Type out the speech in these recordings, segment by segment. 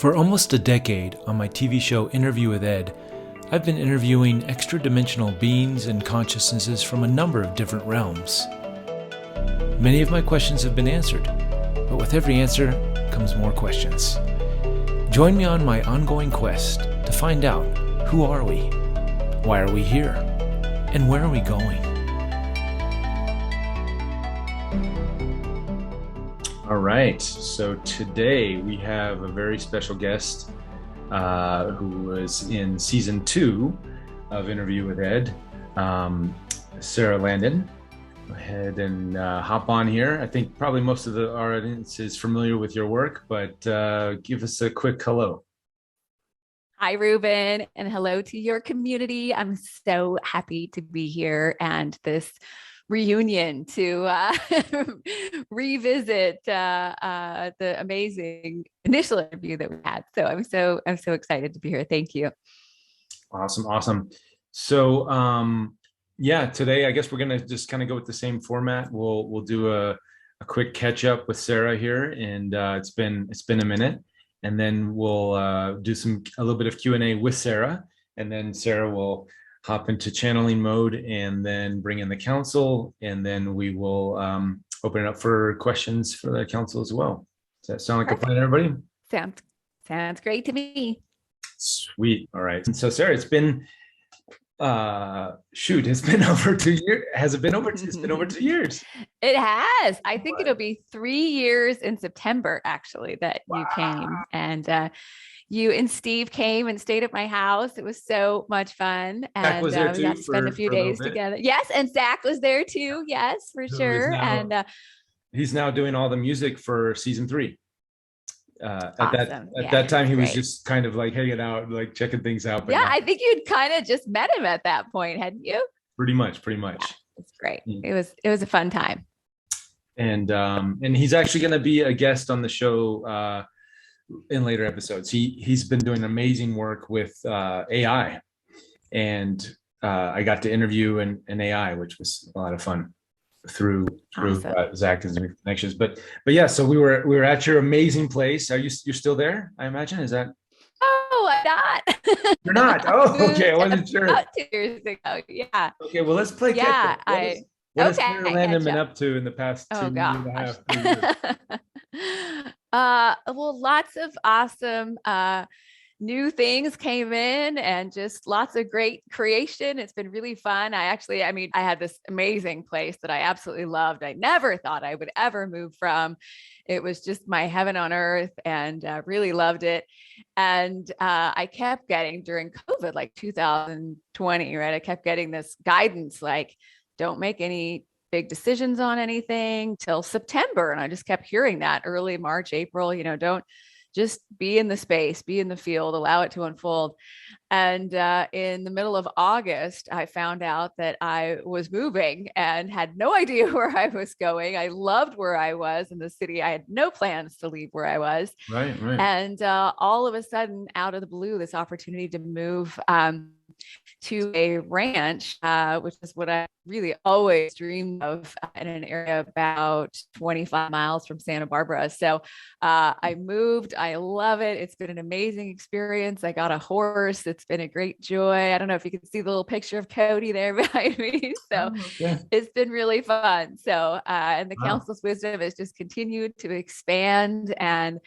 For almost a decade on my TV show Interview with Ed, I've been interviewing extra-dimensional beings and consciousnesses from a number of different realms. Many of my questions have been answered, but with every answer comes more questions. Join me on my ongoing quest to find out, who are we? Why are we here? And where are we going? All right, so today we have a very special guest who was in season 2 of Interview with Ed, Sara Landon. Go ahead and hop on here. I think probably most of our audience is familiar with your work, but give us a quick hello. Hi, Reuben, and hello to your community. I'm so happy to be here and this reunion to revisit the amazing initial interview that we had. So I'm so excited to be here. Thank you. Awesome. So today I guess we're gonna just kind of go with the same format. We'll do a quick catch up with Sara here, and it's been a minute, and then we'll do a little bit of Q&A with Sara, and then Sara will hop into channeling mode and then bring in the council, and then we will open it up for questions for the council as well. Does that sound like Perfect. A plan, everybody? Sounds great to me. Sweet. All right. And so Sara, it's been it's been over 2 years. Has it been over? It's been over 2 years. It has. I think it'll be 3 years in September, actually, that you came, and you and Steve came and stayed at my house. It was so much fun. And we got to spend a few days together. Yes. And Zach was there too. Yes, for sure. And he's now doing all the music for season 3. At that time, he was just kind of like hanging out, like checking things out. But I think you'd kind of just met him at that point, hadn't you? Pretty much. Yeah, it's great. It was a fun time. And he's actually going to be a guest on the show in later episodes. He's been doing amazing work with AI, and I got to interview an AI, which was a lot of fun through awesome. Zach and some connections. But yeah, so we were at your amazing place. You're still there? I imagine. Is that? Oh, I'm not. You're not. Oh, okay. I wasn't sure. About 2 years ago. Yeah. Okay. Well, let's play. Yeah. What has Sara Landon been up to in the past 2 years and a half? 3 years? Well, lots of awesome new things came in, and just lots of great creation. It's been really fun. I had this amazing place that I absolutely loved. I never thought I would ever move from. It was just my heaven on earth, and really loved it. And I kept getting, during COVID, like 2020, right? I kept getting this guidance, like, don't make any big decisions on anything till September. And I just kept hearing that early March, April, don't just be in the space, be in the field, allow it to unfold. And in the middle of August, I found out that I was moving and had no idea where I was going. I loved where I was in the city. I had no plans to leave where I was. Right. And all of a sudden, out of the blue, this opportunity to move to a ranch, which is what I really always dreamed of, in an area about 25 miles from Santa Barbara. So I moved. I love it. It's been an amazing experience. I got a horse. It's been a great joy. I don't know if you can see the little picture of Cody there behind me. So It's been really fun. So, and the council's wisdom has just continued to expand, and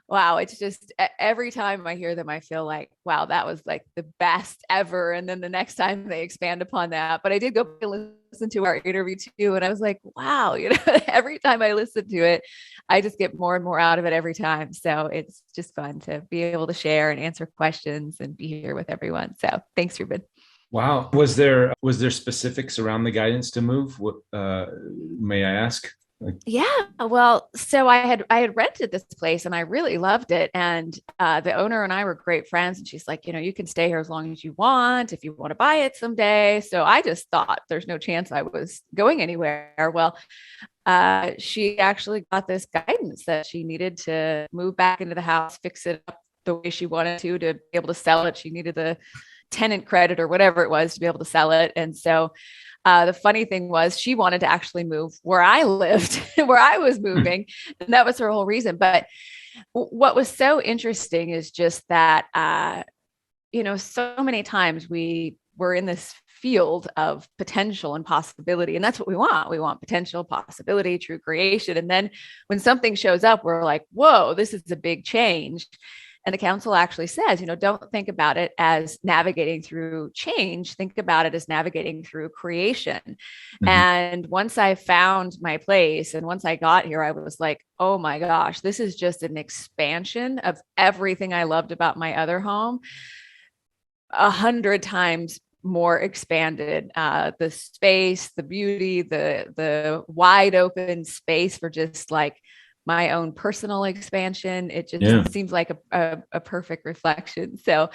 wow, it's just every time I hear them, I feel like, wow, that was like the best ever. And then the next time they expand upon that. But I did go listen to our interview too, and I was like, wow, every time I listen to it, I just get more and more out of it every time. So it's just fun to be able to share and answer questions and be here with everyone. So thanks, Reuben. Wow. Was there specifics around the guidance to move? What may I ask? Yeah, well, so I had rented this place and I really loved it. And the owner and I were great friends. And she's like, you can stay here as long as you want, if you want to buy it someday. So I just thought there's no chance I was going anywhere. Well, she actually got this guidance that she needed to move back into the house, fix it up the way she wanted to be able to sell it. She needed the tenant credit or whatever it was to be able to sell it. And so the funny thing was she wanted to actually move where I lived, where I was moving. And that was her whole reason. But what was so interesting is just that, so many times we're in this field of potential and possibility, and that's what we want. We want potential, possibility, true creation. And then when something shows up, we're like, whoa, this is a big change. And the council actually says, don't think about it as navigating through change. Think about it as navigating through creation. Mhm. And once I found my place and once I got here, I was like, oh my gosh, this is just an expansion of everything I loved about my other home, 100 times more expanded. The space, the beauty, the wide open space for just like my own personal expansion. It just Yeah. seems like a perfect reflection. So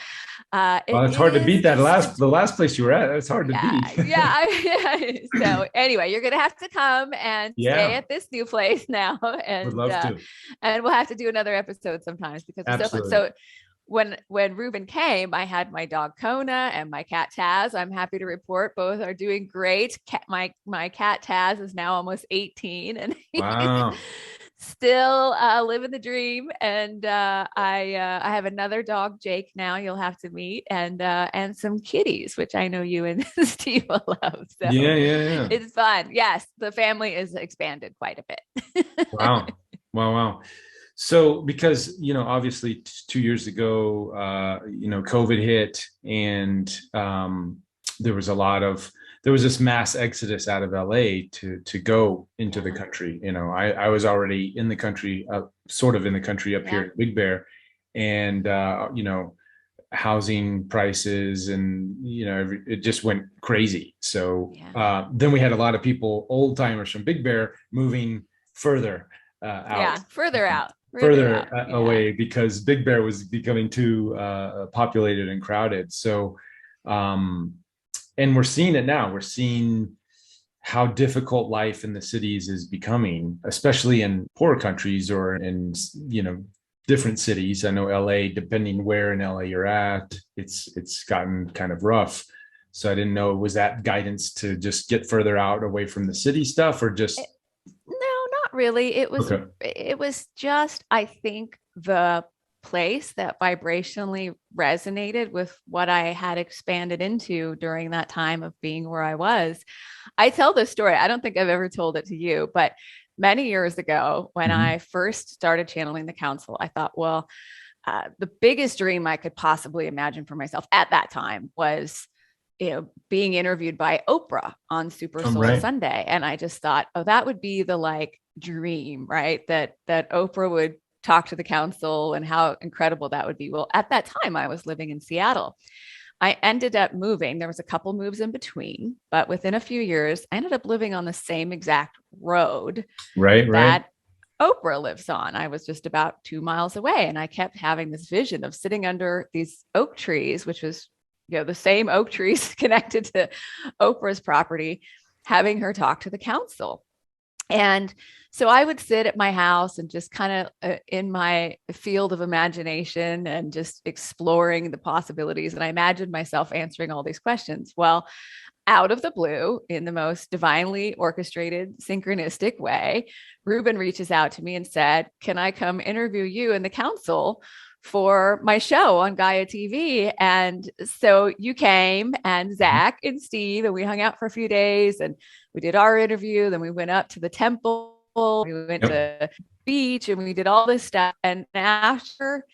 Well, it it's hard to beat is that just, the last place you were at. It's hard to yeah, beat. yeah. So anyway, you're gonna have to come and stay Yeah, at this new place now, would love to. and we'll have to do another episode sometimes because it's so fun. Absolutely. So when Reuben came, I had my dog Kona and my cat Taz. I'm happy to report both are doing great. My cat Taz is now almost 18, and he's Wow. still living the dream. And I have another dog, Jake. Now you'll have to meet, and some kitties, which I know you and Steve will love. So Yeah, yeah, yeah. it's fun. Yes, the family is expanded quite a bit. Wow. Wow, wow. So because, obviously 2 years ago, COVID hit, and there was there was this mass exodus out of LA to go into the country. I was already in the country, sort of in the country up here in Big Bear, and housing prices and it just went crazy. So then we had a lot of people, old timers from Big Bear, moving further out, Further out. further away, because Big Bear was becoming too populated and crowded. So and we're seeing it now. We're seeing how difficult life in the cities is becoming, especially in poor countries or in different cities. I know LA, depending where in LA you're at, it's gotten kind of rough. So I didn't know, was that guidance to just get further out away from the city stuff, or just No, not really. okay? It was just, I think, the place that vibrationally resonated with what I had expanded into during that time of being where I was. I tell this story. I don't think I've ever told it to you, but many years ago, when I first started channeling the council, I thought, well, the biggest dream I could possibly imagine for myself at that time was, being interviewed by Oprah on Super Soul Sunday. And I just thought, oh, that would be the like dream, right? That Oprah would talk to the council and how incredible that would be. Well, at that time, I was living in Seattle. I ended up moving. There was a couple moves in between, but within a few years, I ended up living on the same exact road that Oprah lives on. I was just about 2 miles away, and I kept having this vision of sitting under these oak trees, which was, the same oak trees connected to Oprah's property, having her talk to the council. And so I would sit at my house and just kind of in my field of imagination and just exploring the possibilities. And I imagined myself answering all these questions. Well, out of the blue, in the most divinely orchestrated, synchronistic way, Reuben reaches out to me and said, can I come interview you in the council for my show on Gaia TV? And so you came, and Zach and Steve, and we hung out for a few days, and we did our interview. Then we went up to the temple. We went to the beach, and we did all this stuff. And after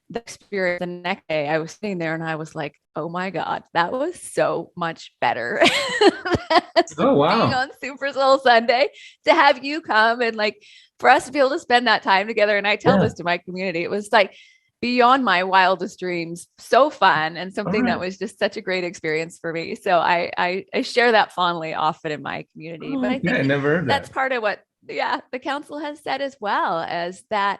the experience, the next day, I was sitting there and I was like, oh my God, that was so much better. Oh, wow. Being on Super Soul Sunday, to have you come and like for us to be able to spend that time together. And I tell this to my community, it was like beyond my wildest dreams, so fun, and something that was just such a great experience for me. So I share that fondly often in my community. But I think I never heard that's that. part of what the council has said as well, as that,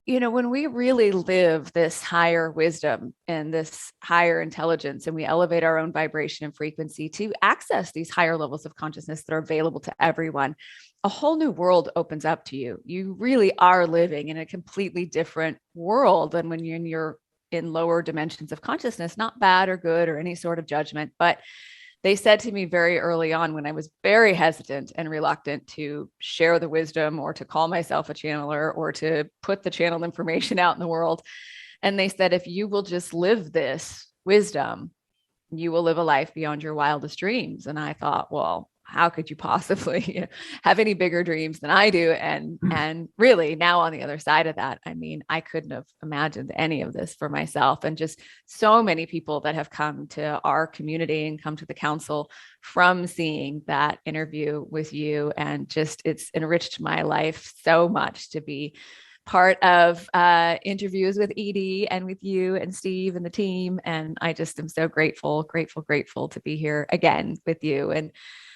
when we really live this higher wisdom and this higher intelligence, and we elevate our own vibration and frequency to access these higher levels of consciousness that are available to everyone, a whole new world opens up to you. You really are living in a completely different world than when you're in lower dimensions of consciousness. Not bad or good or any sort of judgment, but they said to me very early on, when I was very hesitant and reluctant to share the wisdom or to call myself a channeler or to put the channeled information out in the world. And they said, if you will just live this wisdom, you will live a life beyond your wildest dreams. And I thought, well, how could you possibly have any bigger dreams than I do? And really now on the other side of that, I mean, I couldn't have imagined any of this for myself. And just so many people that have come to our community and come to the council from seeing that interview with you. And just, it's enriched my life so much to be part of interviews with Edie and with you and Steve and the team. And I just am so grateful to be here again with you.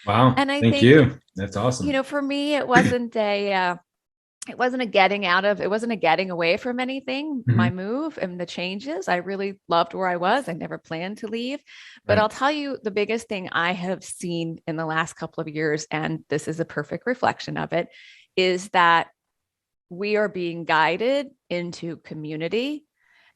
Wow. And I Thank think, you. That's awesome. for me, it wasn't a getting out of, it wasn't a getting away from anything, my move and the changes. I really loved where I was. I never planned to leave. But I'll tell you, the biggest thing I have seen in the last couple of years, and this is a perfect reflection of it, is that we are being guided into community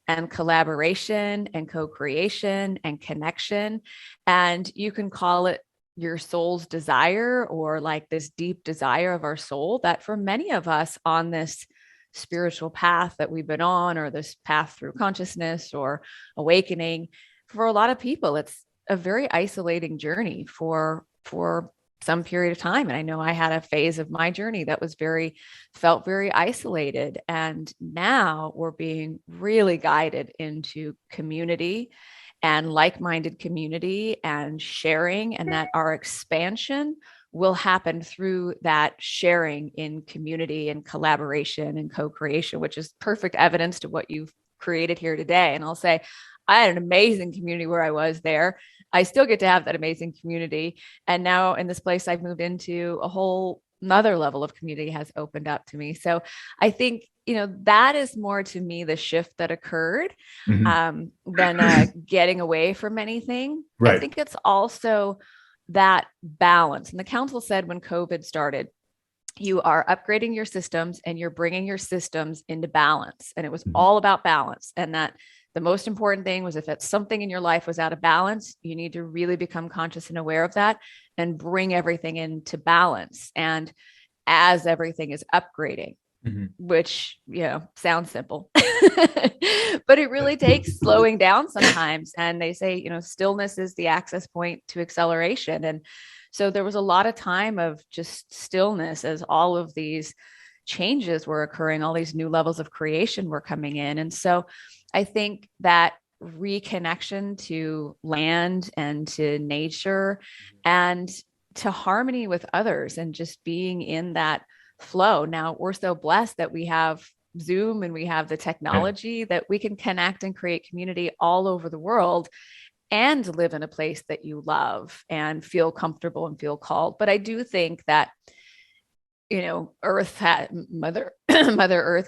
and collaboration and co-creation and connection. And you can call it your soul's desire, or like this deep desire of our soul, that for many of us on this spiritual path that we've been on, or this path through consciousness or awakening, for a lot of people, it's a very isolating journey for some period of time. And I know I had a phase of my journey that felt very isolated. And now we're being really guided into community and like-minded community and sharing, and that our expansion will happen through that sharing in community and collaboration and co-creation, which is perfect evidence to what you've created here today. And I'll say, I had an amazing community where I was there. I still get to have that amazing community. And now in this place I've moved into, a whole another level of community has opened up to me. So I think, that is more to me the shift that occurred than getting away from anything. Right. I think it's also that balance. And the council said when COVID started, you are upgrading your systems and you're bringing your systems into balance. And it was all about balance. And that the most important thing was, if it's something in your life was out of balance, you need to really become conscious and aware of that and bring everything into balance. And as everything is upgrading, which, sounds simple, but it really takes slowing down sometimes. And they say, stillness is the access point to acceleration. And so there was a lot of time of just stillness as all of these changes were occurring, all these new levels of creation were coming in. And so I think that reconnection to land and to nature and to harmony with others and just being in that flow. Now we're so blessed that we have Zoom and we have the technology that we can connect and create community all over the world and live in a place that you love and feel comfortable and feel called. But I do think that, Mother Earth,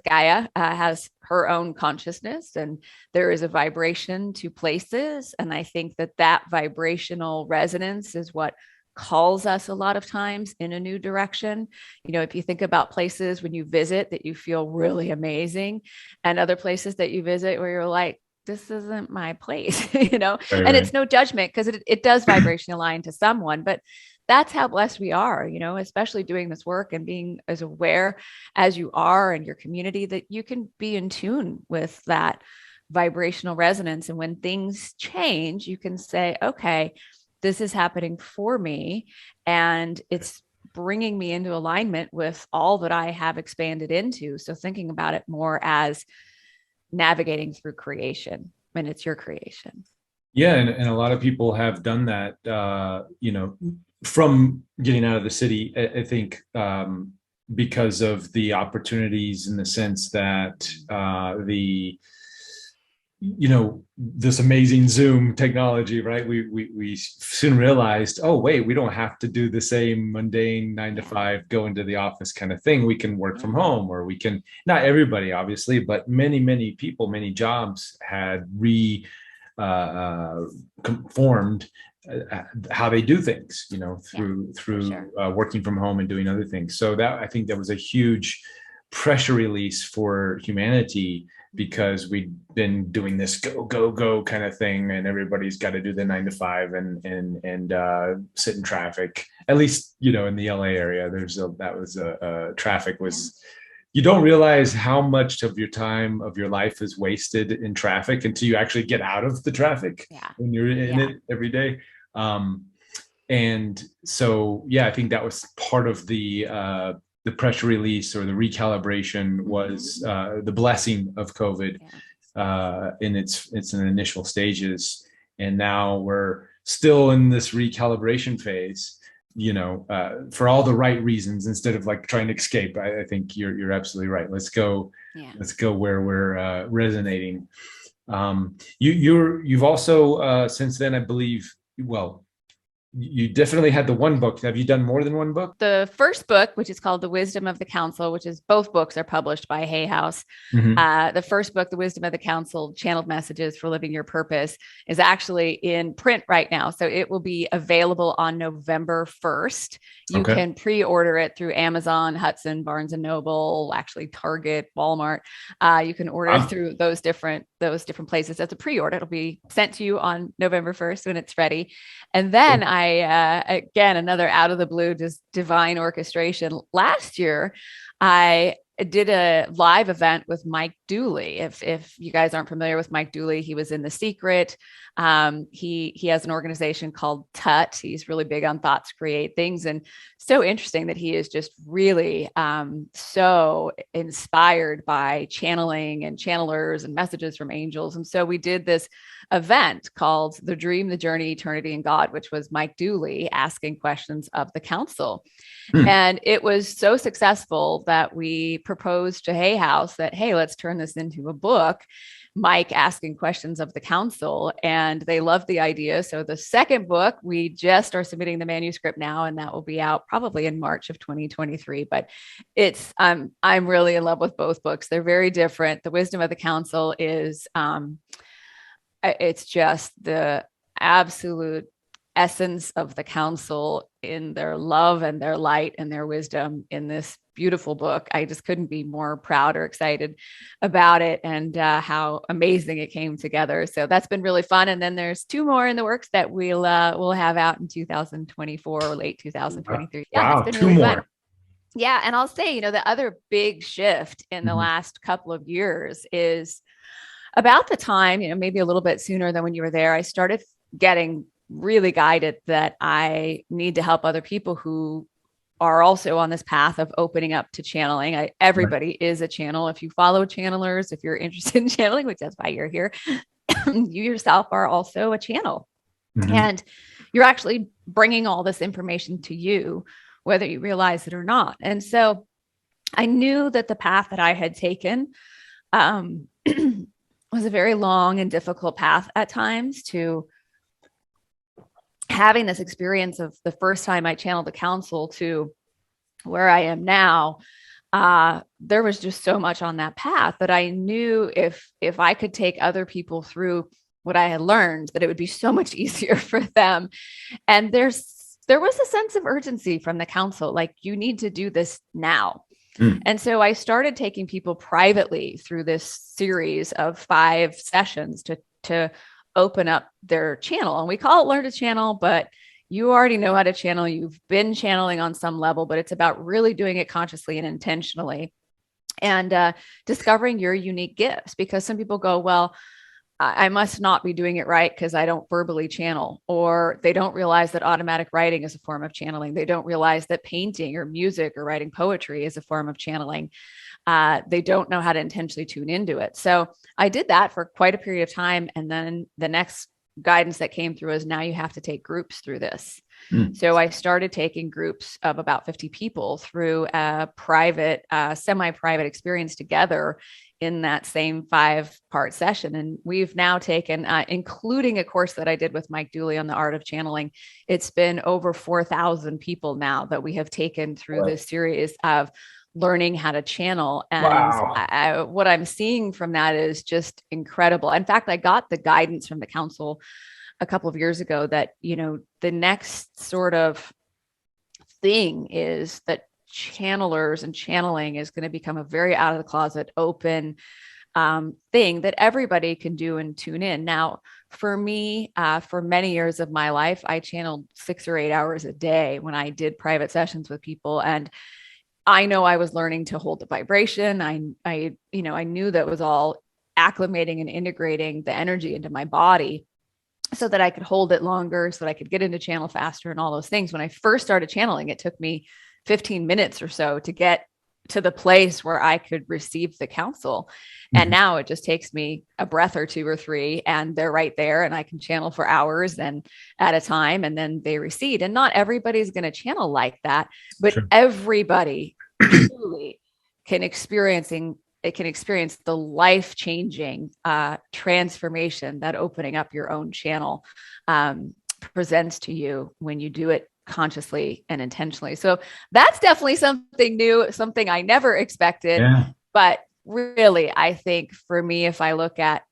Gaia, has her own consciousness, and there is a vibration to places. And I think that vibrational resonance is what calls us a lot of times in a new direction. If you think about places when you visit that you feel really amazing, and other places that you visit where you're like, this isn't my place, and it's no judgment, because it does vibration align to someone, but that's how blessed we are, especially doing this work and being as aware as you are in your community, that you can be in tune with that vibrational resonance. And when things change, you can say, okay, this is happening for me, and it's bringing me into alignment with all that I have expanded into. So thinking about it more as navigating through creation, when it's your creation. Yeah. And a lot of people have done that, from getting out of the city, I think, because of the opportunities, in the sense that this amazing Zoom technology, right? We soon realized, oh, wait, we don't have to do the same mundane 9 to 5, go into the office kind of thing. We can work from home, or we can, not everybody, obviously, but many people, many jobs had conformed how they do things, through sure. Working from home and doing other things. So that, I think that was a huge pressure release for humanity, because we've been doing this go go go kind of thing, and everybody's got to do the 9 to 5 and sit in traffic. At least, you know, in the LA area, traffic was, you don't realize how much of your time of your life is wasted in traffic until you actually get out of the traffic when you're in it every day. And so, yeah, I think that was part of the pressure release or the recalibration was the blessing of COVID in its initial stages. And now we're still in this recalibration phase, you know, for all the right reasons, instead of like trying to escape. I think you're absolutely right. Let's go where we're resonating. You've also since then, I believe, well, you definitely had the one book. Have you done more than one book? The first book, which is called The Wisdom of the Council, which is, both books are published by Hay House. The first book, The Wisdom of the Council, Channeled Messages for Living Your Purpose, is actually in print right now. So it will be available on November 1st. You can pre-order it through Amazon, Hudson, Barnes and Noble, actually Target, Walmart. You can order it through those different places as a pre-order. It'll be sent to you on November 1st when it's ready. And then again, another out of the blue, just divine orchestration. Last year, I did a live event with Mike Dooley. If you guys aren't familiar with Mike Dooley, he was in The Secret. He has an organization called TUT. He's really big on thoughts create things, and so interesting that he is just really so inspired by channeling and channelers and messages from angels. And so we did this event called The Dream, the Journey, Eternity, and God, which was Mike Dooley asking questions of the council. And it was so successful that we proposed to Hay House that, hey, let's turn this into a book, Mike asking questions of the council, and they loved the idea. So the second book, we just are submitting the manuscript now, and that will be out probably in March of 2023. But it's I'm really in love with both books. They're very different. The Wisdom of the Council is it's just the absolute essence of the council in their love and their light and their wisdom in this beautiful book. I just couldn't be more proud or excited about it, and how amazing it came together. So that's been really fun. And then there's 2 more in the works that we'll have out in 2024 or late 2023. Wow, it's been 2 really more. Fun. Yeah. And I'll say, the other big shift in the last couple of years is about the time, maybe a little bit sooner than when you were there, I started getting really guided that I need to help other people who are also on this path of opening up to channeling. Everybody is a channel. If you follow channelers, if you're interested in channeling, which that's why you're here, you yourself are also a channel. And you're actually bringing all this information to you, whether you realize it or not. And so I knew that the path that I had taken was a very long and difficult path at times, to having this experience of the first time I channeled the council to where I am now. There was just so much on that path that I knew if I could take other people through what I had learned, that it would be so much easier for them. And there was a sense of urgency from the council, like, you need to do this now. And so I started taking people privately through this series of 5 sessions to open up their channel. And we call it Learn to Channel, but you already know how to channel. You've been channeling on some level, but it's about really doing it consciously and intentionally, and discovering your unique gifts. Because some people go, well, I must not be doing it right because I don't verbally channel, or they don't realize that automatic writing is a form of channeling. They don't realize that painting or music or writing poetry is a form of channeling. They don't know how to intentionally tune into it. So I did that for quite a period of time. And then the next guidance that came through is, now you have to take groups through this. So I started taking groups of about 50 people through a private, semi-private experience together in that same 5-part session. And we've now taken, including a course that I did with Mike Dooley on the art of channeling, it's been over 4,000 people now that we have taken through this series of learning how to channel. And what I'm seeing from that is just incredible. In fact, I got the guidance from the council a couple of years ago that, the next sort of thing is that channelers and channeling is going to become a very out of the closet, open thing that everybody can do and tune in. Now, for me, for many years of my life, I channeled 6 or 8 hours a day when I did private sessions with people. And I know I was learning to hold the vibration. I knew that was all acclimating and integrating the energy into my body so that I could hold it longer, so that I could get into channel faster and all those things. When I first started channeling, it took me 15 minutes or so to get to the place where I could receive the counsel. And Mm-hmm. now it just takes me a breath or 2 or 3 and they're right there, and I can channel for hours and at a time, and then they recede. And not everybody's going to channel like that, but Sure. everybody truly can experience the life-changing transformation that opening up your own channel presents to you when you do it consciously and intentionally. So that's definitely something new, something I never expected. Yeah. But really, I think for me, if I look at,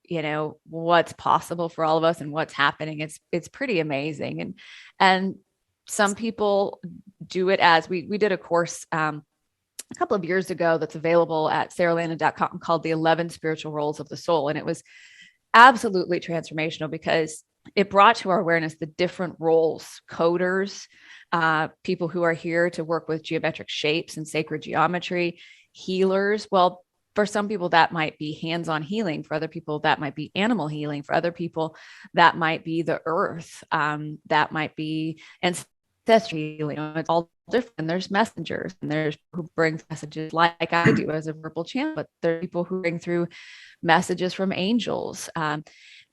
what's possible for all of us and what's happening, it's pretty amazing. And some people do it as we did a course a couple of years ago that's available at saralandon.com called The 11 Spiritual Roles of the Soul. And it was absolutely transformational because it brought to our awareness the different roles: coders, people who are here to work with geometric shapes and sacred geometry, healers. Well, for some people, that might be hands-on healing. For other people, that might be animal healing. For other people, that might be the earth. That might be ancestry healing. It's all different. And there's messengers, and there's who bring messages like I do as a verbal channel, but there are people who bring through messages from angels.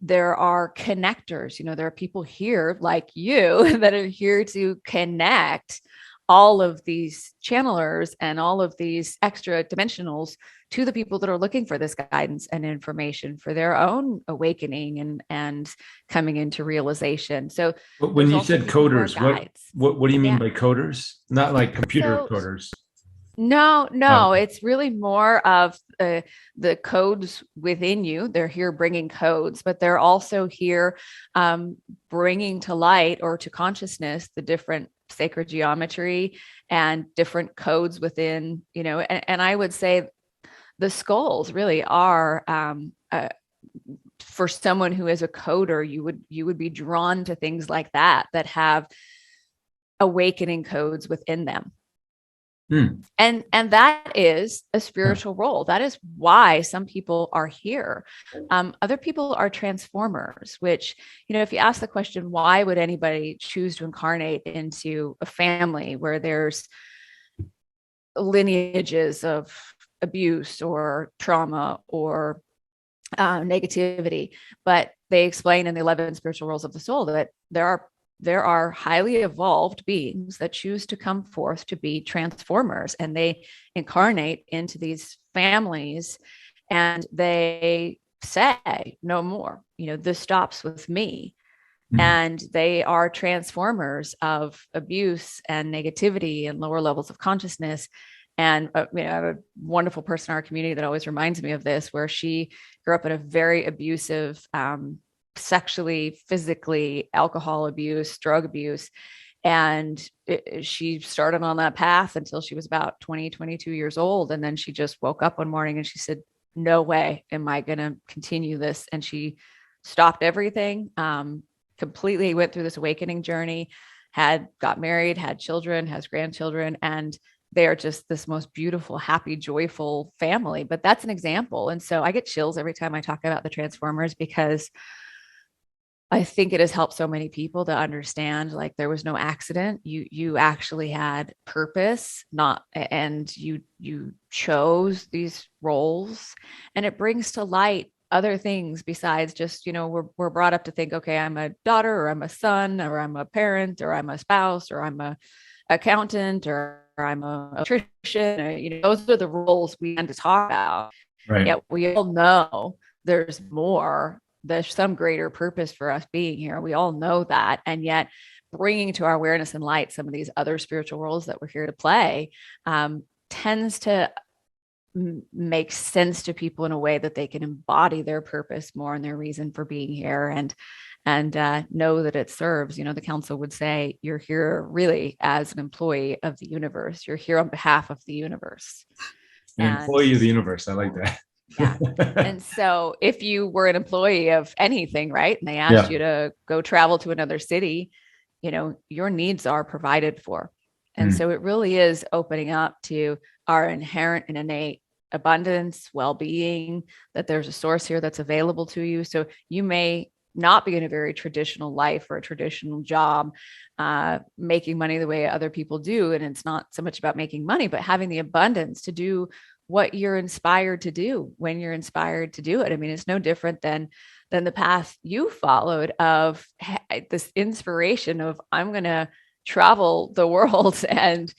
There are connectors. There are people here like you that are here to connect all of these channelers and all of these extra dimensionals to the people that are looking for this guidance and information for their own awakening and coming into realization. So But when there's you also said people who are coders, what guides. what do you mean Yeah. by coders? Not like computer So coders. Oh, no, it's really more of the codes within you. They're here bringing codes, but they're also here bringing to light or to consciousness the different sacred geometry and different codes within, and I would say the skulls really are for someone who is a coder, you would be drawn to things like that have awakening codes within them. hmm. And that is a spiritual role. That is why some people are here. Other people are transformers, which, if you ask the question, why would anybody choose to incarnate into a family where there's lineages of abuse or trauma or negativity? But they explain in the 11 spiritual roles of the soul that there are highly evolved beings that choose to come forth to be transformers, and they incarnate into these families and they say, no more, this stops with me. Hmm. And they are transformers of abuse and negativity and lower levels of consciousness. And I have a wonderful person in our community that always reminds me of this, where she grew up in a very abusive sexually, physically, alcohol abuse, drug abuse. And she started on that path until she was about 20, 22 years old. And then she just woke up one morning and she said, no way am I going to continue this. And she stopped everything, completely went through this awakening journey, got married, had children, has grandchildren, and they are just this most beautiful, happy, joyful family. But that's an example. And so I get chills every time I talk about the Transformers, because I think it has helped so many people to understand, like, there was no accident. You actually had purpose, and you chose these roles, and it brings to light other things besides just, we're brought up to think, okay, I'm a daughter, or I'm a son, or I'm a parent, or I'm a spouse, or I'm a accountant, or I'm a electrician. Those are the roles we tend to talk about. Right. Yet we all know there's more. There's some greater purpose for us being here. We all know that. And yet bringing to our awareness and light some of these other spiritual roles that we're here to play tends to make sense to people in a way that they can embody their purpose more and their reason for being here. and know that it serves. The council would say you're here really as an employee of the universe. You're here on behalf of the universe. An employee of the universe. I like that. Yeah. And so if you were an employee of anything, right, and they asked Yeah. you to go travel to another city, your needs are provided for. And so it really is opening up to our inherent and innate abundance, well-being, that there's a source here that's available to you. So you may not be in a very traditional life or a traditional job, making money the way other people do. And it's not so much about making money, but having the abundance to do what you're inspired to do when you're inspired to do it. I mean, it's no different than the path you followed of this inspiration of I'm going to travel the world and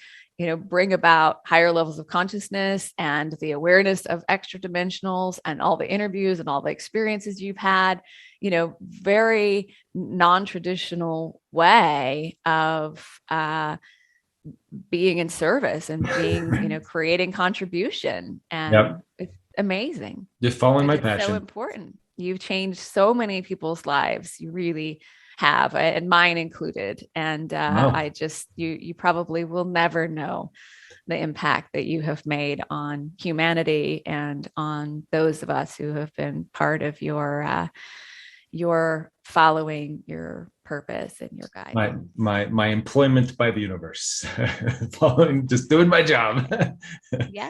bring about higher levels of consciousness and the awareness of extra dimensionals and all the interviews and all the experiences you've had, very non-traditional way of being in service and being, creating contribution. And Yep. It's amazing. Just following my It's passion. so important. You've changed so many people's lives. You really have, and mine included. And Wow. I just, you probably will never know the impact that you have made on humanity and on those of us who have been part of your following your purpose and your guidance. My employment by the universe. Following, just doing my job. Yeah.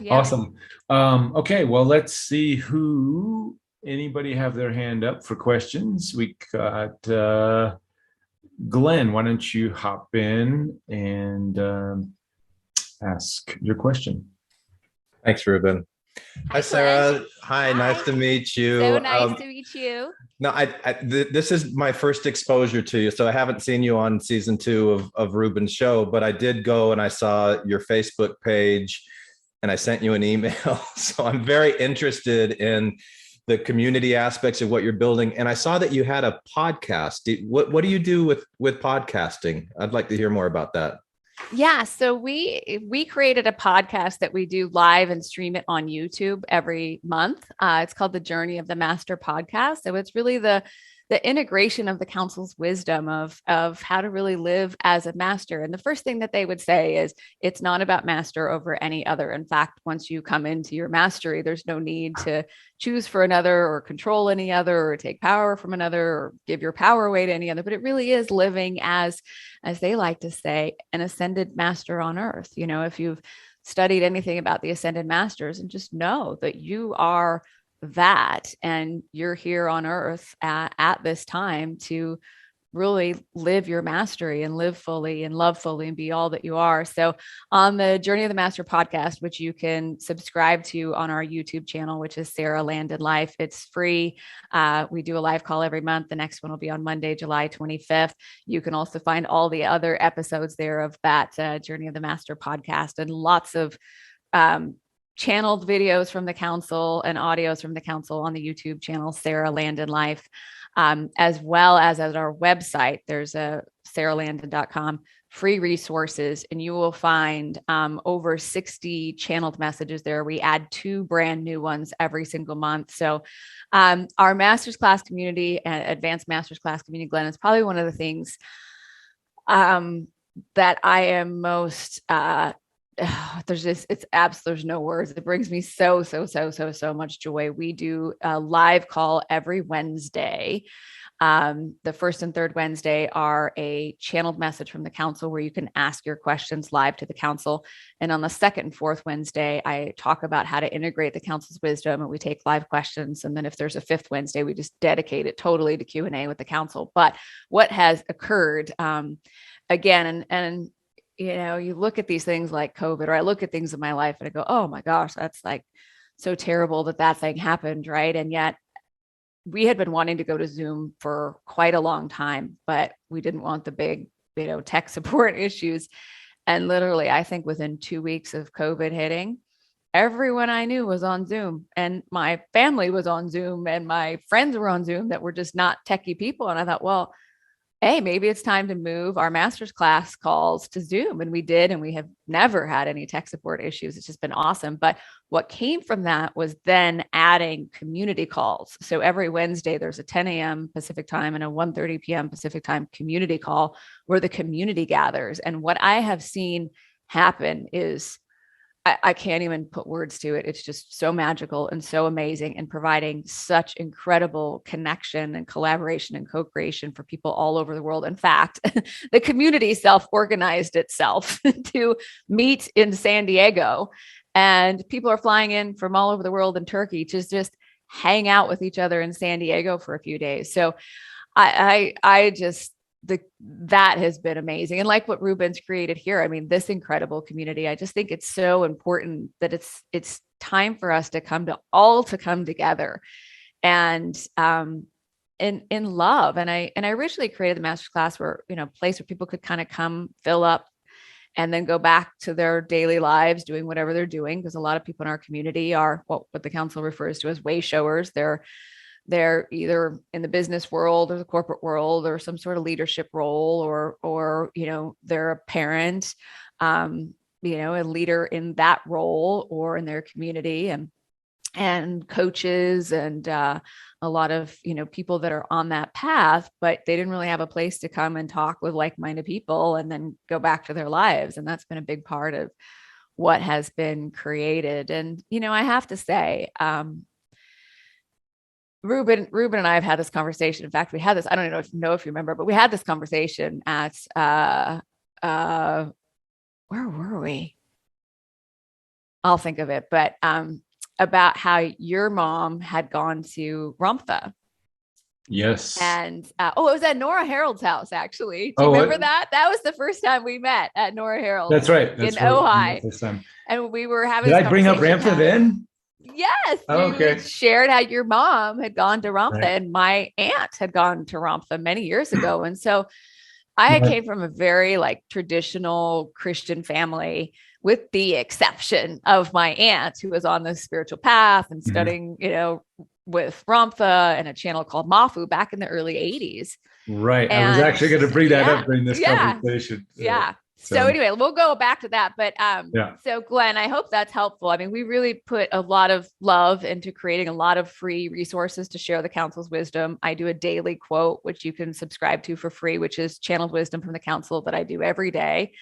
Awesome. Okay, well, let's see who. Anybody have their hand up for questions? We got Glenn. Why don't you hop in and ask your question? Thanks, Reuben. Hi, Sarah. Hi, nice to meet you. So nice to meet you. No, this is my first exposure to you, so I haven't seen you on season 2 of Reuben's show, but I did go and I saw your Facebook page and I sent you an email. So I'm very interested in the community aspects of what you're building. And I saw that you had a podcast. What do you do with podcasting? I'd like to hear more about that. Yeah. So we created a podcast that we do live and stream it on YouTube every month. It's called the Journey of the Master Podcast. So it's really the integration of the council's wisdom of how to really live as a master. And the first thing that they would say is it's not about master over any other. In fact, once you come into your mastery, there's no need to choose for another or control any other or take power from another or give your power away to any other. But it really is living as they like to say, an ascended master on earth. If you've studied anything about the ascended masters, and just know that you are that, and you're here on earth at this time to really live your mastery and live fully and love fully and be all that you are. So on the Journey of the Master podcast, which you can subscribe to on our YouTube channel, which is Sara Landon Life, it's free. We do a live call every month. The next one will be on Monday, July 25th. You can also find all the other episodes there of that Journey of the Master podcast, and lots of channeled videos from the council and audios from the council on the YouTube channel, Sara Landon Life, as well as at our website. There's a saralandon.com free resources, and you will find over 60 channeled messages there. We add 2 brand new ones every single month. So our master's class community, advanced master's class community, Glenn, is probably one of the things that I am most there's no words. It brings me so much joy. We do a live call every Wednesday. The first and third Wednesday are a channeled message from the council where you can ask your questions live to the council. And on the second and fourth Wednesday, I talk about how to integrate the council's wisdom, and we take live questions. And then if there's a fifth Wednesday, we just dedicate it totally to Q&A with the council. But what has occurred, again, and you look at these things like COVID, or I look at things in my life and I go, oh my gosh, that's like so terrible that thing happened. Right. And yet we had been wanting to go to Zoom for quite a long time, but we didn't want the big, tech support issues. And literally, I think within 2 weeks of COVID hitting, everyone I knew was on Zoom, and my family was on Zoom, and my friends were on Zoom that were just not techie people. And I thought, well, hey, maybe it's time to move our master's class calls to Zoom. And we did, and we have never had any tech support issues. It's just been awesome. But what came from that was then adding community calls. So every Wednesday, there's a 10 a.m. Pacific time and a 1:30 p.m. Pacific time community call where the community gathers. And what I have seen happen is I can't even put words to it. It's just so magical and so amazing, and providing such incredible connection and collaboration and co-creation for people all over the world. In fact, the community self-organized itself to meet in San Diego, and people are flying in from all over the world in Turkey to just hang out with each other in San Diego for a few days. So I just, that has been amazing. And like what Reuben's created here, I mean, this incredible community, I just think it's so important that it's time for us to come together and in love. And I originally created the masterclass where, place where people could kind of come, fill up, and then go back to their daily lives doing whatever they're doing, because a lot of people in our community are what the council refers to as way showers. They're either in the business world or the corporate world or some sort of leadership role, or they're a parent, a leader in that role or in their community, and coaches and a lot of people that are on that path, but they didn't really have a place to come and talk with like-minded people and then go back to their lives. And that's been a big part of what has been created. And I have to say, Reuben and I have had this conversation. In fact, we had this, I don't even know if you remember, but we had this conversation at, where were we? I'll think of it, but, about how your mom had gone to Ramtha. Yes. And, it was at Nora Harold's house, actually. Do you remember that? That was the first time we met at Nora Harold's. That's right. That's in right. Ojai. And we were having, did I bring up Ramtha then? Yes. Oh, okay. Shared how your mom had gone to Ramtha, right. And my aunt had gone to Ramtha many years ago. And so I came from a very traditional Christian family, with the exception of my aunt, who was on the spiritual path and studying, with Ramtha and a channel called Mafu back in the early 80s. Right. And I was actually going to bring that up during this conversation. Yeah. So anyway, we'll go back to that. But so Glenn, I hope that's helpful. I mean, we really put a lot of love into creating a lot of free resources to share the council's wisdom. I do a daily quote, which you can subscribe to for free, which is channeled wisdom from the council that I do every day.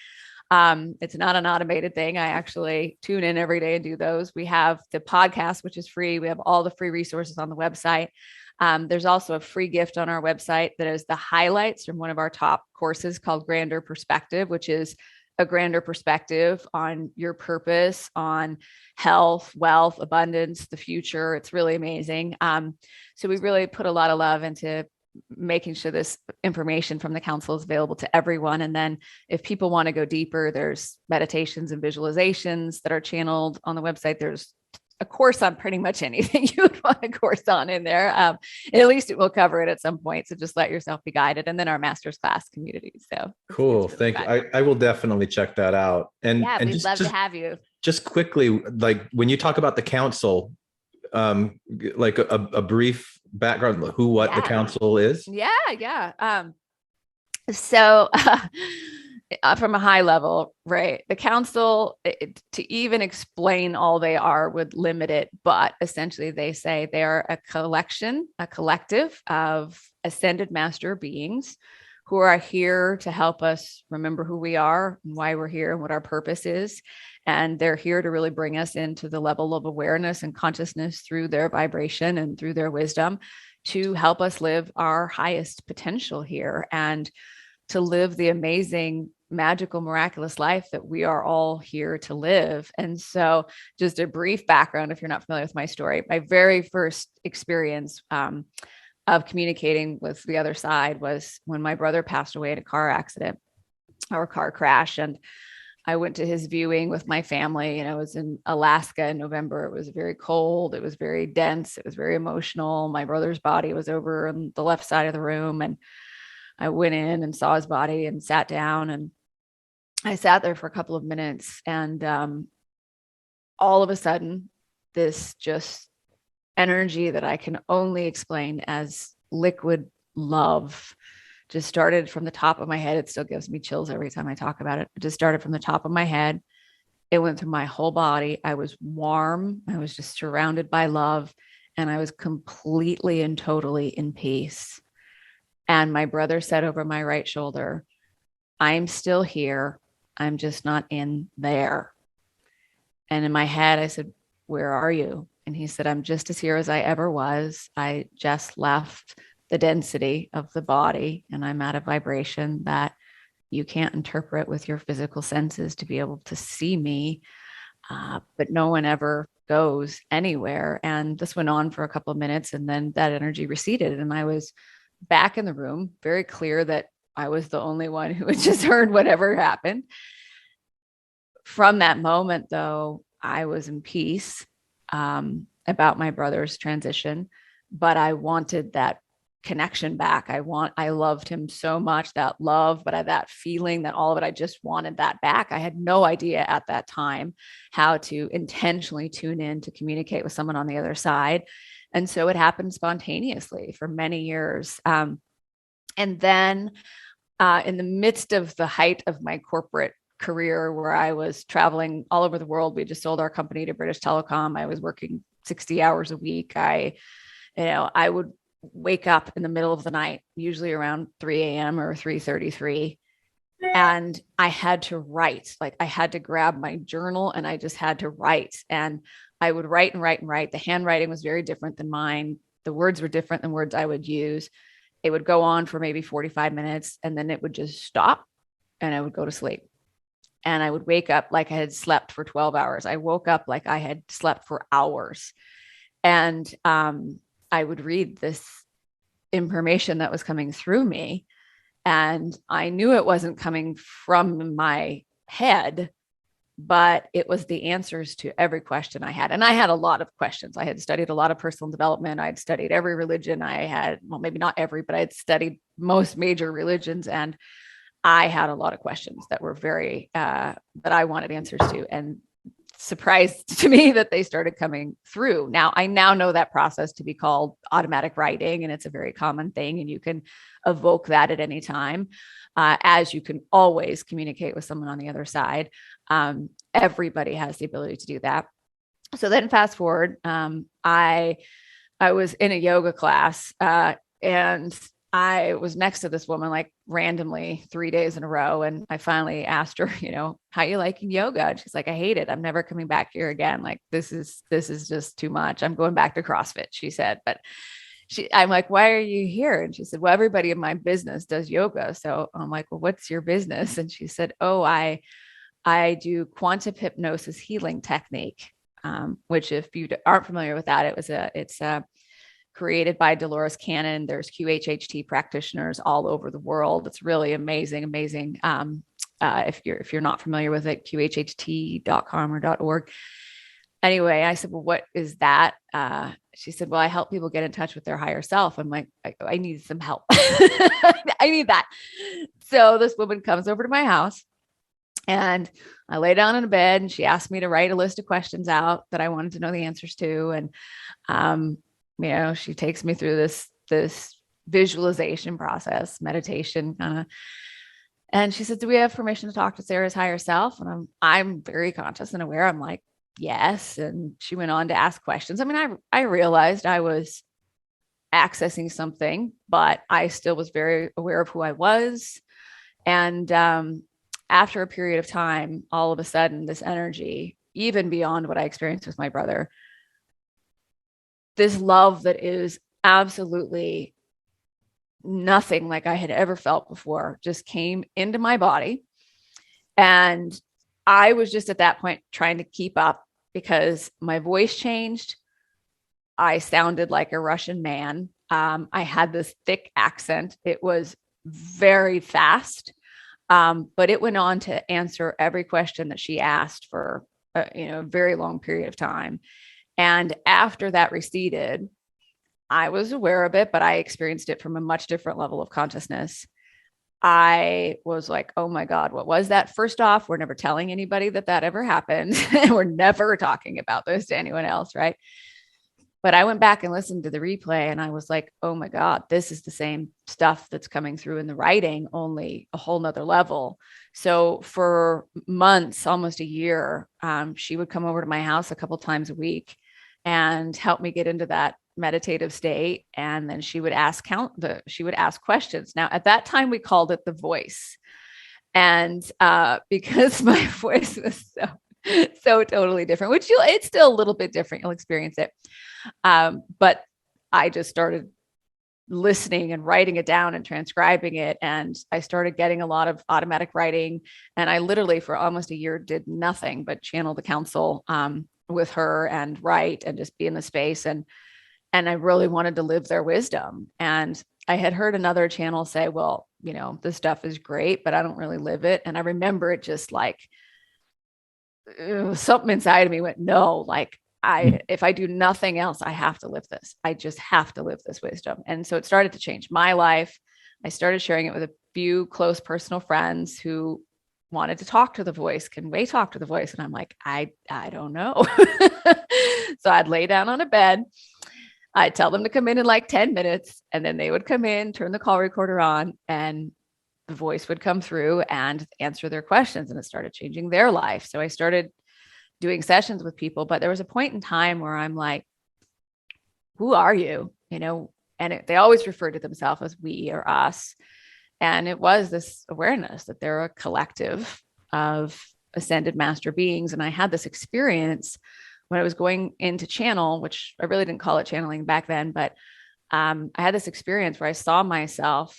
It's not an automated thing. I actually tune in every day and do those. We have the podcast, which is free. We have all the free resources on the website. There's also a free gift on our website that is the highlights from one of our top courses called Grander Perspective, which is a grander perspective on your purpose, on health, wealth, abundance, the future. It's really amazing. So we really put a lot of love into making sure this information from the council is available to everyone. And then if people want to go deeper, there's meditations and visualizations that are channeled on the website. There's a course on pretty much anything you would want a course on in there. And at least it will cover it at some point. So just let yourself be guided. And then our master's class community. So cool. Really Thank you. I will definitely check that out. And we'd love to have you. Just quickly, when you talk about the council, a brief background, what the council is? Yeah. So from a high level, right? The council, to even explain all they are would limit it, but essentially they say they are a collective of ascended master beings who are here to help us remember who we are and why we're here and what our purpose is. And they're here to really bring us into the level of awareness and consciousness through their vibration and through their wisdom to help us live our highest potential here and to live the amazing, magical, miraculous life that we are all here to live. And so just a brief background, if you're not familiar with my story, my very first experience of communicating with the other side was when my brother passed away in a car accident or car crash. And I went to his viewing with my family, and I was in Alaska in November. It was very cold. It was very dense. It was very emotional. My brother's body was over on the left side of the room. And I went in and saw his body and sat down, and I sat there for a couple of minutes, and all of a sudden, this just energy that I can only explain as liquid love just started from the top of my head. It still gives me chills every time I talk about it. It just started from the top of my head. It went through my whole body. I was warm. I was just surrounded by love, and I was completely and totally in peace. And my brother said over my right shoulder, I'm still here. I'm just not in there. And in my head, I said, where are you? And he said, I'm just as here as I ever was. I just left the density of the body, and I'm at a vibration that you can't interpret with your physical senses to be able to see me. But no one ever goes anywhere. And this went on for a couple of minutes, and then that energy receded. And I was back in the room, very clear that I was the only one who had just heard whatever happened. From that moment, though, I was in peace about my brother's transition, but I wanted that connection back. I loved him so much, that love, but that feeling, that all of it, I just wanted that back. I had no idea at that time how to intentionally tune in to communicate with someone on the other side. And so it happened spontaneously for many years. And then in the midst of the height of my corporate career, where I was traveling all over the world, we just sold our company to British Telecom. I was working 60 hours a week. I would wake up in the middle of the night, usually around 3 a.m. or 3:33. And I had to write. Like, I had to grab my journal and I just had to write. And I would write and write and write. The handwriting was very different than mine. The words were different than words I would use. It would go on for maybe 45 minutes, and then it would just stop, and I would go to sleep. And I would wake up like I had slept for 12 hours. I woke up like I had slept for hours. And I would read this information that was coming through me. And I knew it wasn't coming from my head, but it was the answers to every question I had. And I had a lot of questions. I had studied a lot of personal development. I'd studied every religion. I had, well, maybe not every, but I'd studied most major religions. And I had a lot of questions that were very, that I wanted answers to. And surprised to me that they started coming through. Now, I now know that process to be called automatic writing, and it's a very common thing. And you can evoke that at any time, as you can always communicate with someone on the other side. Everybody has the ability to do that. So then fast forward, I was in a yoga class, and I was next to this woman, like randomly 3 days in a row. And I finally asked her, how you liking yoga? And she's like, I hate it. I'm never coming back here again. Like, this is just too much. I'm going back to CrossFit, she said. But I'm like, why are you here? And she said, well, everybody in my business does yoga. So I'm like, well, what's your business? And she said, oh, I do quantum hypnosis healing technique, which, if you aren't familiar with that, it's created by Dolores Cannon. There's QHHT practitioners all over the world. It's really amazing. If you're not familiar with it, qhht.com or .org. Anyway, I said, well, what is that? She said, well, I help people get in touch with their higher self. I'm like, I need some help. I need that. So this woman comes over to my house, and I lay down in a bed, and she asked me to write a list of questions out that I wanted to know the answers to. And, she takes me through this visualization process, meditation kind of. And she said, do we have permission to talk to Sarah's higher self? And I'm very conscious and aware. I'm like, yes. And she went on to ask questions. I mean, I realized I was accessing something, but I still was very aware of who I was. And after a period of time, all of a sudden, this energy, even beyond what I experienced with my brother, this love that is absolutely nothing like I had ever felt before, just came into my body. And I was just at that point trying to keep up, because my voice changed. I sounded like a Russian man. I had this thick accent. It was very fast, but it went on to answer every question that she asked for a very long period of time. And after that receded, I was aware of it, but I experienced it from a much different level of consciousness. I was like, oh my God, what was that? First off, we're never telling anybody that ever happened. We're never talking about this to anyone else, right? But I went back and listened to the replay and I was like, oh my God, this is the same stuff that's coming through in the writing, only a whole nother level. So for months, almost a year, she would come over to my house a couple times a week and help me get into that meditative state. And then she would ask questions. Now at that time, we called it the voice. And because my voice was so totally different, which it's still a little bit different. You'll experience it. But I just started listening and writing it down and transcribing it. And I started getting a lot of automatic writing. And I literally for almost a year did nothing but channel the council with her and write and just be in the space. And I really wanted to live their wisdom. And I had heard another channel say, well, this stuff is great, but I don't really live it. And I remember it just like something inside of me went, no, like if I do nothing else, I have to live this. I just have to live this wisdom. And so it started to change my life. I started sharing it with a few close personal friends who wanted to talk to the voice. Can we talk to the voice? And I'm like, I don't know. So I'd lay down on a bed. I'd tell them to come in like 10 minutes, and then they would come in, turn the call recorder on, and the voice would come through and answer their questions. And it started changing their life. So I started doing sessions with people, but there was a point in time where I'm like, who are you? And they always refer to themselves as we or us. And it was this awareness that they're a collective of ascended master beings. And I had this experience when I was going into channel, which I really didn't call it channeling back then, but I had this experience where I saw myself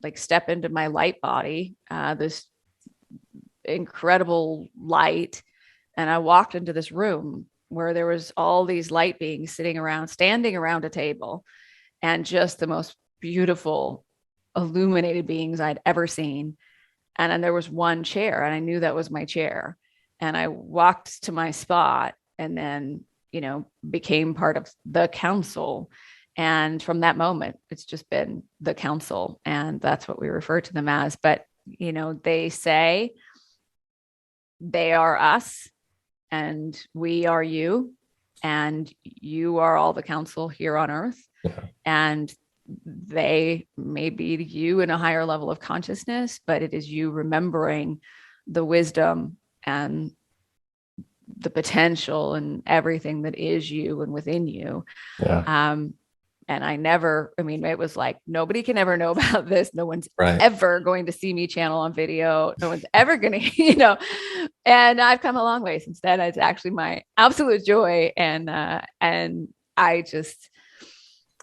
like step into my light body, this incredible light. And I walked into this room where there was all these light beings standing around a table, and just the most beautiful illuminated beings I'd ever seen. And then there was one chair, and I knew that was my chair. And I walked to my spot and then, became part of the council. And from that moment, it's just been the council. And that's what we refer to them as. But, they say they are us and we are you, and you are all the council here on earth. Yeah. And they may be you in a higher level of consciousness, but it is you remembering the wisdom and the potential and everything that is you and within you. Yeah. And it was like, nobody can ever know about this. No one's ever going to see me channel on video. No one's ever going to, and I've come a long way since then. It's actually my absolute joy. And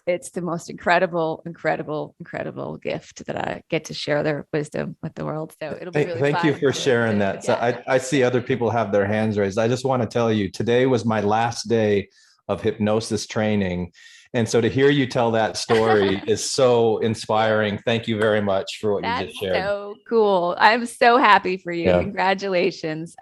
it's the most incredible gift that I get to share their wisdom with the world. So it'll be really fun. Thank you for sharing that. So I see other people have their hands raised. I just want to tell you, today was my last day of hypnosis training. And so to hear you tell that story is so inspiring. Thank you very much for what you just shared. That's so cool. I'm so happy for you. Yeah. Congratulations.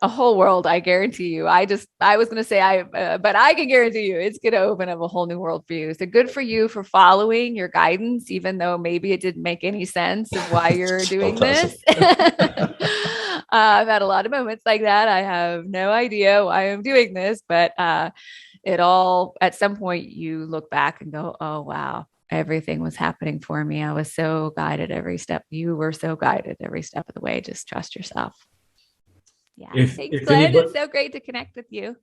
A whole world, I guarantee you. I was going to say but I can guarantee you it's going to open up a whole new world for you. So good for you for following your guidance, even though maybe it didn't make any sense of why you're doing this. I've had a lot of moments like that. I have no idea why I'm doing this, but it all, at some point you look back and go, oh, wow, everything was happening for me. I was so guided every step. You were so guided every step of the way. Just trust yourself. Yeah. Thanks, Glenn. It's so great to connect with you.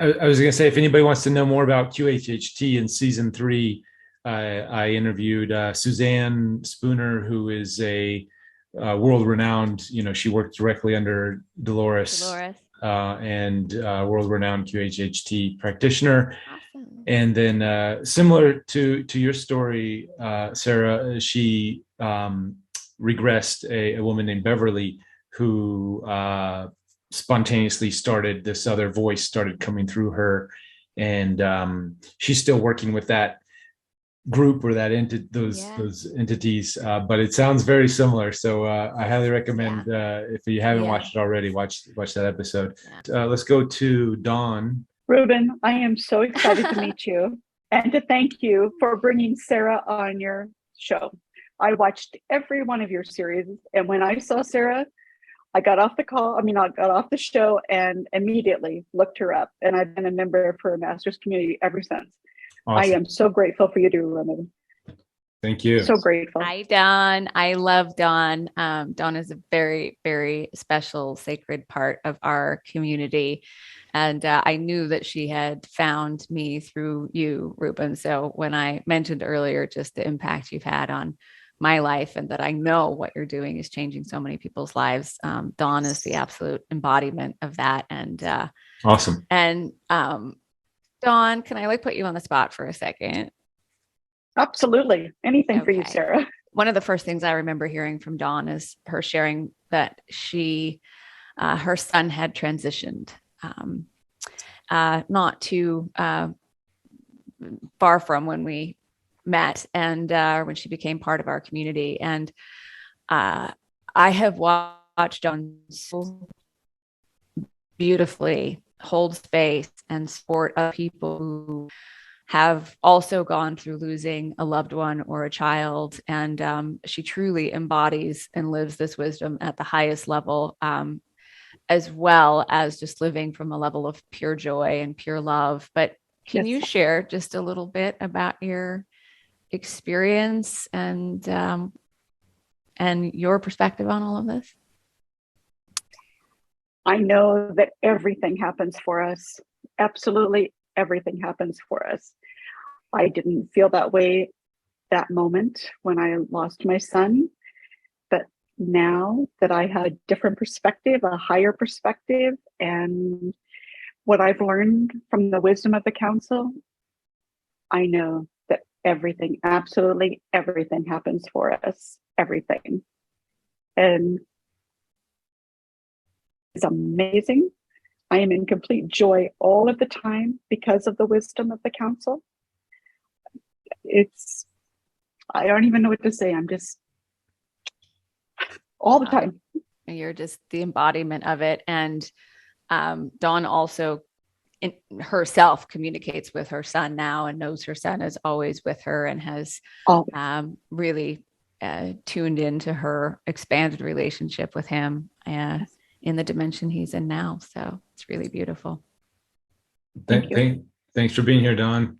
I was going to say, if anybody wants to know more about QHHT in season 3, I interviewed Suzanne Spooner, who is a world-renowned, she worked directly under Dolores. And world-renowned QHHT practitioner. Awesome. And then similar to your story, Sara, she regressed a woman named Beverly who spontaneously started, this other voice started coming through her. And she's still working with that group or those entities, but it sounds very similar. So I highly recommend if you haven't watched it already, watch that episode. Let's go to Dawn. Reuben, I am so excited to meet you and to thank you for bringing Sara on your show. I watched every one of your series, and when I saw Sara, I got off the call. I got off the show and immediately looked her up. And I've been a member of her master's community ever since. I Awesome. am so grateful for you, Reuben. Thank you. So grateful. Hi, Dawn. I love Dawn. Dawn is a very, very special, sacred part of our community. And I knew that she had found me through you, Reuben. So when I mentioned earlier just the impact you've had on my life and that I know what you're doing is changing so many people's lives, Dawn is the absolute embodiment of that. And awesome. And Dawn, can I put you on the spot for a second? Absolutely. Anything for you, Sara. One of the first things I remember hearing from Dawn is her sharing that her son had transitioned, not too far from when we met and when she became part of our community. And I have watched Dawn so beautifully hold space and support of people who have also gone through losing a loved one or a child. And she truly embodies and lives this wisdom at the highest level, as well as just living from a level of pure joy and pure love. But can you share just a little bit about your experience and your perspective on all of this? I know that everything happens for us. Absolutely everything happens for us. I didn't feel that way that moment when I lost my son. But now that I had a different perspective, a higher perspective, and what I've learned from the wisdom of the council, I know that everything, absolutely everything happens for us. Everything. And it's amazing. I am in complete joy all of the time because of the wisdom of the council. I don't even know what to say. I'm just all the time. You're just the embodiment of it. And Dawn also herself communicates with her son now and knows her son is always with her and has really tuned into her expanded relationship with him in the dimension he's in now. So it's really beautiful. Thanks for being here, Dawn.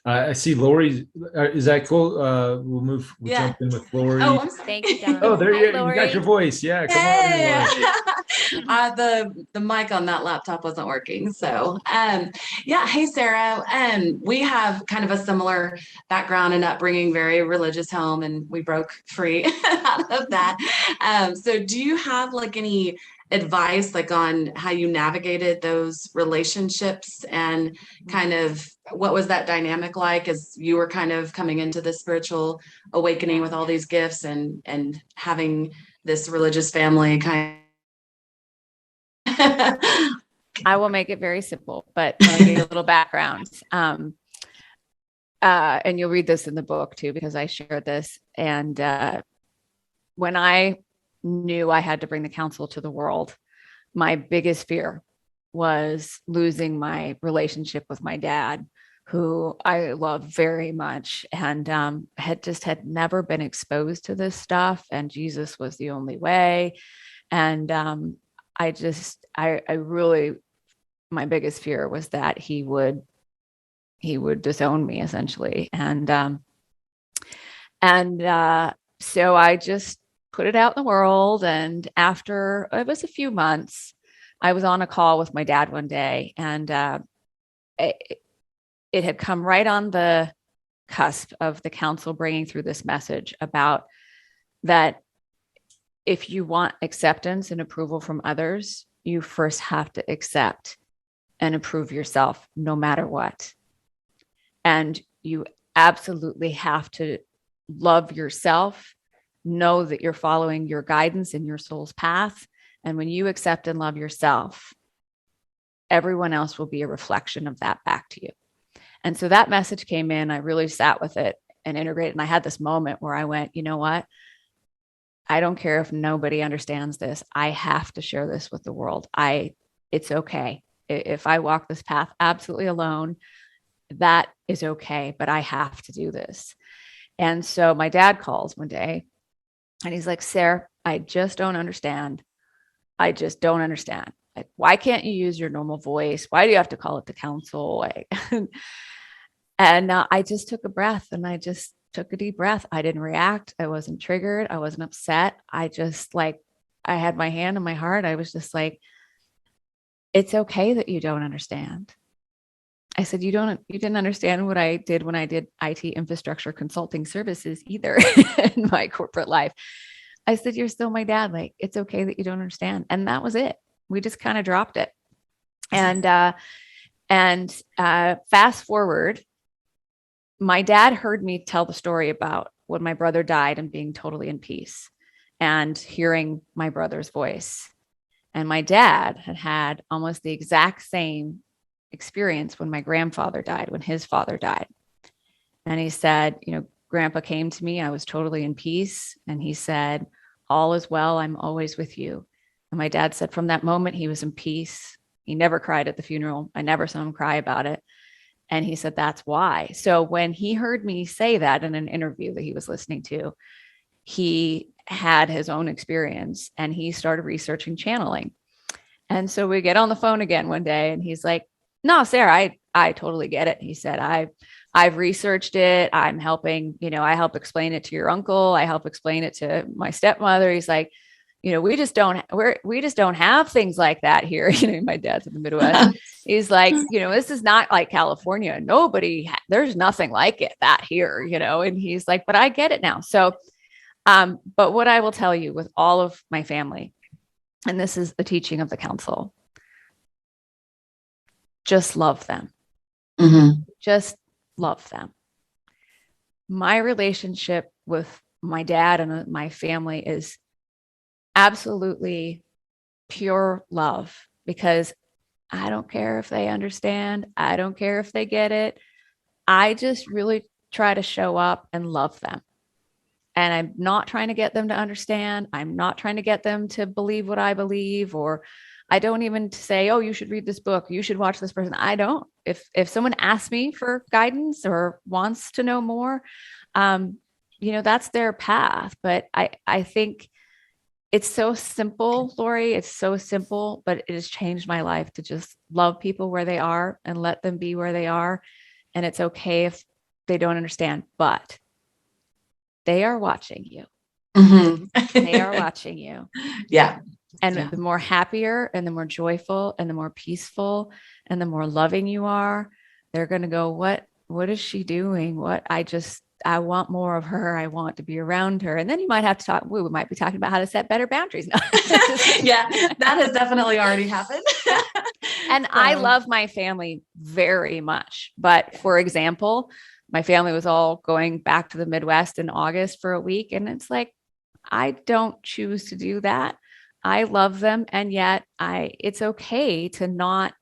I see Lori. Is that cool? We'll jump in with Lori. Oh, thank you, Dawn. Oh, there you got your voice. Yeah, come on, Lori. The mic on that laptop wasn't working. So, yeah. Hey, Sara. We have kind of a similar background and upbringing, very religious home, and we broke free out of that. So do you have any advice on how you navigated those relationships and kind of what was that dynamic like as you were kind of coming into this spiritual awakening with all these gifts and having this religious family kind of I will make it very simple, but I'll give you a little background. And you'll read this in the book too, because I shared this. And when I knew I had to bring the council to the world, my biggest fear was losing my relationship with my dad, who I love very much and had never been exposed to this stuff. And Jesus was the only way. And I really, my biggest fear was that he would disown me essentially. And so I just put it out in the world. And after it was a few months, I was on a call with my dad one day, and it had come right on the cusp of the council bringing through this message about that if you want acceptance and approval from others, you first have to accept and approve yourself no matter what. And you absolutely have to love yourself, know that you're following your guidance in your soul's path. And when you accept and love yourself, everyone else will be a reflection of that back to you. And so that message came in, I really sat with it and integrated. And I had this moment where I went, you know what? I don't care if nobody understands this. I have to share this with the world. It's okay. If I walk this path absolutely alone, that is okay, but I have to do this. And so my dad calls one day and he's like, Sarah, I just don't understand I just don't understand. Like, why can't you use your normal voice? Why do you have to call it the council? Like, and I just took a breath and I just took a deep breath. I didn't react. I wasn't triggered. I wasn't upset. I just like, I had my hand on my heart. I was just like, it's okay that you don't understand. I said, you didn't understand what I did when I did IT infrastructure consulting services either in my corporate life. I said, you're still my dad. Like, it's okay that you don't understand. And that was it. We just kind of dropped it. And fast forward, my dad heard me tell the story about when my brother died and being totally in peace and hearing my brother's voice. And my dad had almost the exact same experience when my grandfather died, when his father died. And he said, Grandpa came to me, I was totally in peace. And he said, all is well, I'm always with you. And my dad said from that moment, he was in peace. He never cried at the funeral. I never saw him cry about it. And he said, that's why. So when he heard me say that in an interview that he was listening to, he had his own experience and he started researching channeling. And so we get on the phone again one day and he's like, no, Sarah, I totally get it. He said, I've researched it. I'm helping, I help explain it to your uncle. I help explain it to my stepmother. He's like, we just don't have things like that here. My dad's in the Midwest. He's like, this is not like California. There's nothing like that here, and he's like, but I get it now. So, but what I will tell you with all of my family, and this is the teaching of the council, just love them. Mm-hmm. Just love them. My relationship with my dad and my family is absolutely pure love, because I don't care if they understand. I don't care if they get it. I just really try to show up and love them. And I'm not trying to get them to understand. I'm not trying to get them to believe what I believe, or I don't even say, oh, you should read this book. You should watch this person. I don't. If someone asks me for guidance or wants to know more, that's their path. But I think it's so simple, Lori. It's so simple, but it has changed my life to just love people where they are and let them be where they are. And it's okay if they don't understand, but they are watching you. Mm-hmm. They are watching you. Yeah. And the more happier and the more joyful and the more peaceful and the more loving you are, they're going to go, what is she doing? I want more of her. I want to be around her. And then you might have to talk, we might be talking about how to set better boundaries. No. Yeah, that has definitely already happened. And I love my family very much. But for example, my family was all going back to the Midwest in August for a week. And it's like, I don't choose to do that. I love them. And yet it's okay to not,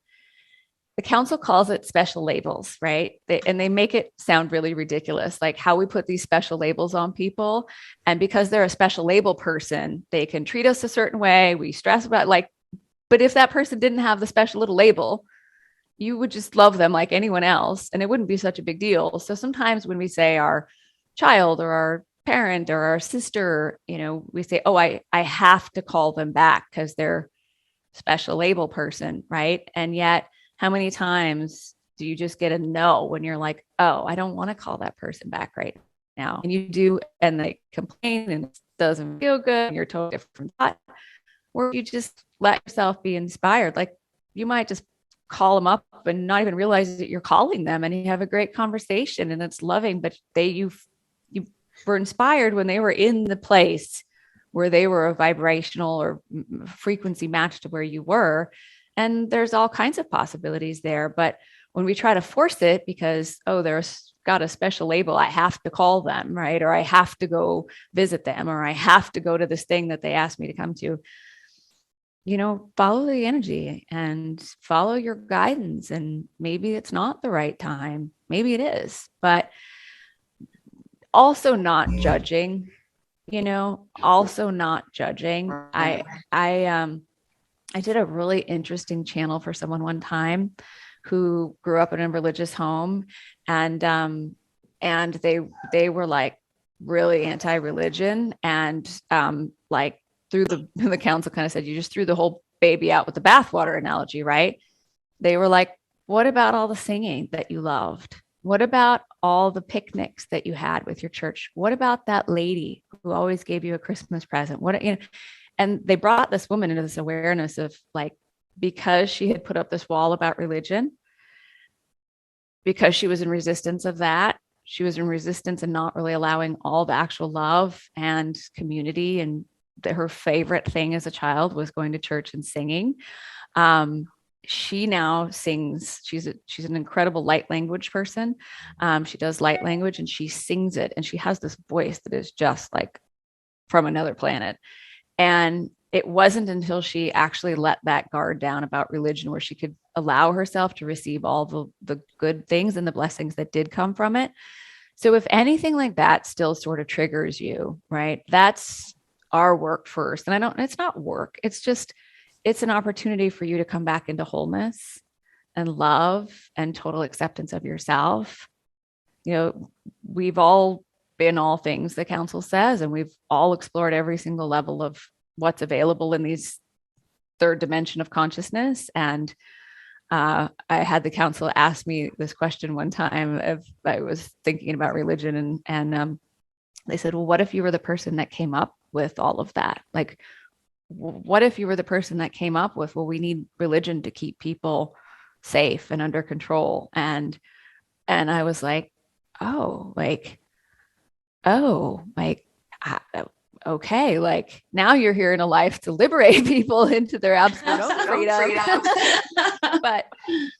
the council calls it special labels, right? They make it sound really ridiculous, like how we put these special labels on people. And because they're a special label person, they can treat us a certain way. We stress about but if that person didn't have the special little label, you would just love them like anyone else. And it wouldn't be such a big deal. So sometimes when we say our child or our parent or our sister, we say, oh, I have to call them back because they're special label person, right? And yet, how many times do you just get a no when you're like, oh, I don't want to call that person back right now? And you do, and they complain and it doesn't feel good, and you're totally different thought. Or you just let yourself be inspired. Like, you might just call them up and not even realize that you're calling them, and you have a great conversation and it's loving, but you were inspired when they were in the place where they were a vibrational or frequency match to where you were. And there's all kinds of possibilities there. But when we try to force it because, oh, there's got a special label, I have to call them, right? Or I have to go visit them, or I have to go to this thing that they asked me to come to, follow the energy and follow your guidance. And maybe it's not the right time. Maybe it is, but also not judging, also not judging. I did a really interesting channel for someone one time who grew up in a religious home, and they were like really anti-religion and like threw the council kind of said, you just threw the whole baby out with the bathwater analogy, right? They were like, what about all the singing that you loved? What about all the picnics that you had with your church? What about that lady who always gave you a Christmas present? What, you know, and they brought this woman into this awareness of like, because she had put up this wall about religion, because she was in resistance of that, she was in resistance and not really allowing all the actual love and community, and that her favorite thing as a child was going to church and singing. She now sings. She's an incredible light language person. She does light language and she sings it, and she has this voice that is just like from another planet. And it wasn't until she actually let that guard down about religion, where she could allow herself to receive all the good things and the blessings that did come from it. So if anything like that still sort of triggers you, right, that's our work first. And it's not work. It's an opportunity for you to come back into wholeness and love and total acceptance of yourself. You know, we've all been all things the council says, and we've all explored every single level of what's available in these third dimension of consciousness. And I had the council ask me this question one time if I was thinking about religion, and they said, well, what if you were the person that came up with all of that? Like, what if you were the person that came up with, well, we need religion to keep people safe and under control? And I was like, okay, like now you're here in a life to liberate people into their absolute own freedom. But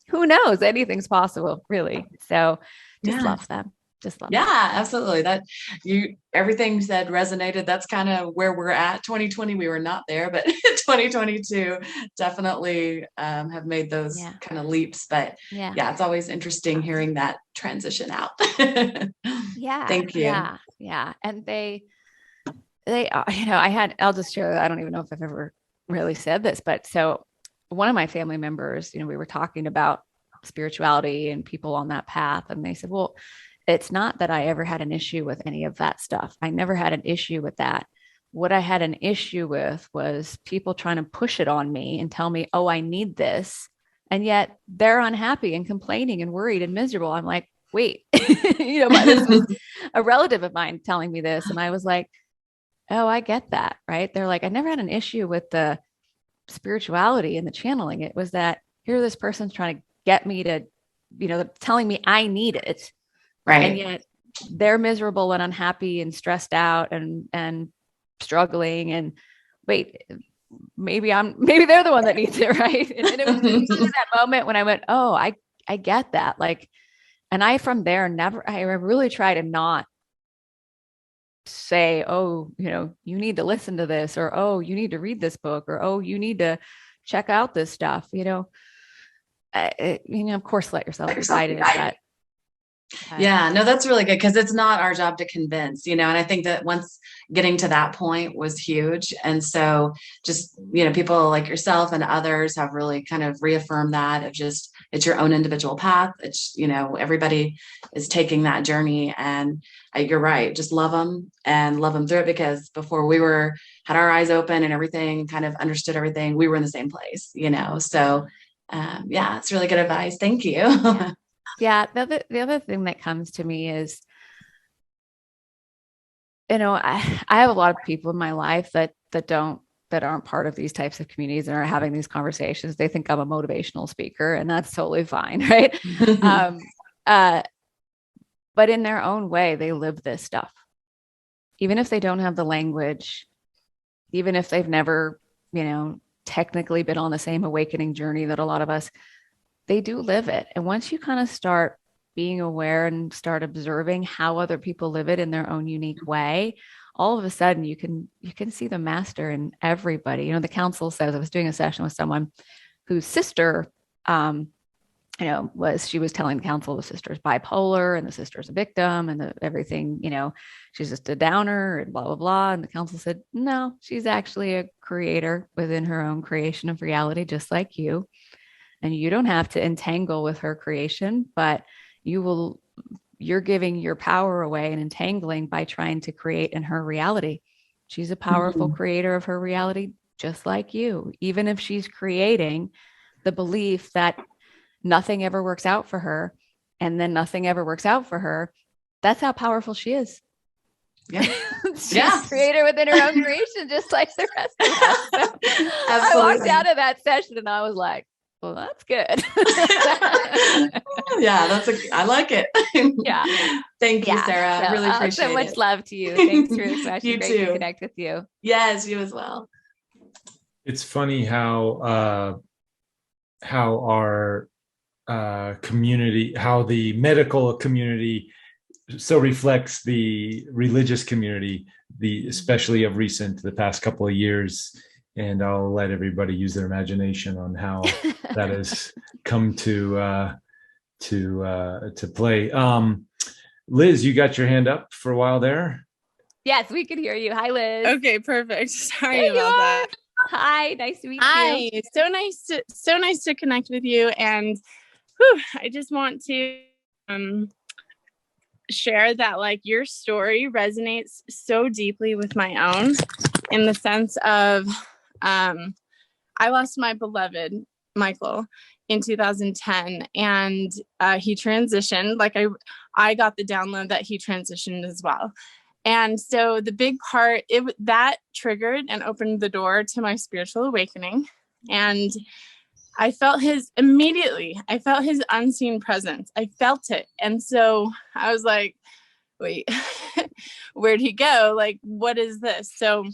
who knows? Anything's possible, really. So just love them. Just love them. Absolutely. That everything said resonated. That's kind of where we're at. 2020, we were not there, but 2022 definitely have made those kind of leaps. But it's always interesting hearing that transition out. Thank you. Yeah. And they I'll just share, I don't even know if I've ever really said this, but so one of my family members, we were talking about spirituality and people on that path. And they said, well, it's not that I ever had an issue with any of that stuff. I never had an issue with that. What I had an issue with was people trying to push it on me and tell me, oh, I need this. And yet they're unhappy and complaining and worried and miserable. I'm like, wait, this was a relative of mine telling me this. And I was like, oh, I get that. Right. They're like, I never had an issue with the spirituality and the channeling. It was that here this person's trying to get me to, telling me I need it. Right. And yet they're miserable and unhappy and stressed out and struggling. And wait, maybe they're the one that needs it. Right. And it was in that moment when I went, oh, I get that. Like, and I, from there, I really try to not say, oh, you need to listen to this, or, oh, you need to read this book, or, oh, you need to check out this stuff, of course, let yourself be guided. But no, that's really good, because it's not our job to convince, and I think that once getting to that point was huge. And so just, people like yourself and others have really kind of reaffirmed that of just, it's your own individual path. It's, everybody is taking that journey, and you're right. Just love them and love them through it, because before we had our eyes open and everything, kind of understood everything, we were in the same place, so it's really good advice. Thank you. Yeah. The other thing that comes to me is, I have a lot of people in my life that aren't part of these types of communities and are having these conversations. They think I'm a motivational speaker, and that's totally fine. Right. But in their own way, they live this stuff, even if they don't have the language, even if they've never, technically been on the same awakening journey that a lot of us, they do live it. And once you kind of start being aware and start observing how other people live it in their own unique way, all of a sudden you can see the master in everybody. The council says, I was doing a session with someone whose sister, she was telling the council the sister's bipolar and the sister's a victim and everything, she's just a downer and blah, blah, blah. And the council said, no, she's actually a creator within her own creation of reality, just like you. And you don't have to entangle with her creation, but you're giving your power away and entangling by trying to create in her reality. She's a powerful creator of her reality, just like you. Even if she's creating the belief that nothing ever works out for her, and then nothing ever works out for her, that's how powerful she is. Yeah. She's a creator within her own creation, just like the rest of us. So I walked out of that session and I was like, well, that's good. Yeah, I like it. Yeah. Thank you, Sarah. I really appreciate it. So much love to you. Thanks for the question. You Great too. to connect with you. Yes, you as well. It's funny how our community, how the medical community so reflects the religious community, especially of the past couple of years. And I'll let everybody use their imagination on how that has come to play. Liz, you got your hand up for a while there. Yes, we could hear you. Hi, Liz. Okay, perfect. Sorry about that. Hi, nice to meet you. Hi, so nice to connect with you. And I just want to share that like your story resonates so deeply with my own, in the sense of I lost my beloved Michael in 2010, and he transitioned. Like I got the download that he transitioned as well. And so the big part, that triggered and opened the door to my spiritual awakening. And I felt his unseen presence. I felt it. And so I was like, wait, where'd he go? Like, what is this? So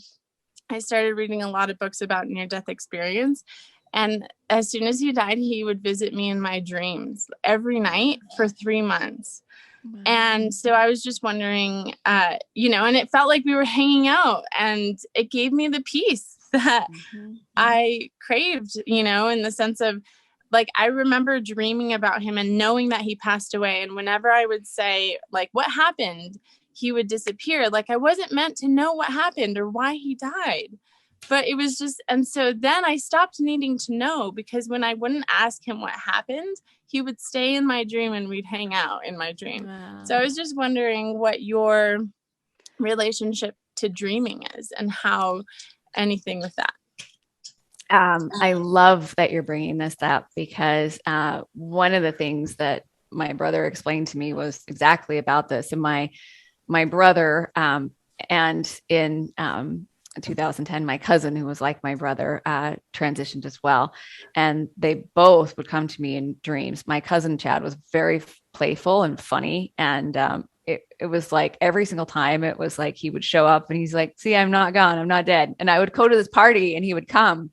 I started reading a lot of books about near-death experience. And as soon as he died, he would visit me in my dreams every night for 3 months. And so I was just wondering, and it felt like we were hanging out, and it gave me the peace that I craved, in the sense of, like, I remember dreaming about him and knowing that he passed away. And whenever I would say, like, what happened, he would disappear. Like, I wasn't meant to know what happened or why he died. But it was just, and so then I stopped needing to know, because when I wouldn't ask him what happened, he would stay in my dream and we'd hang out in my dream. Wow. So I was just wondering what your relationship to dreaming is and how anything with that. I love that you're bringing this up, because one of the things that my brother explained to me was exactly about this. And my brother, and in 2010, my cousin, who was like my brother, transitioned as well. And they both would come to me in dreams. My cousin Chad was very playful and funny. And it was like every single time it was like he would show up and he's like, see, I'm not gone. I'm not dead. And I would go to this party and he would come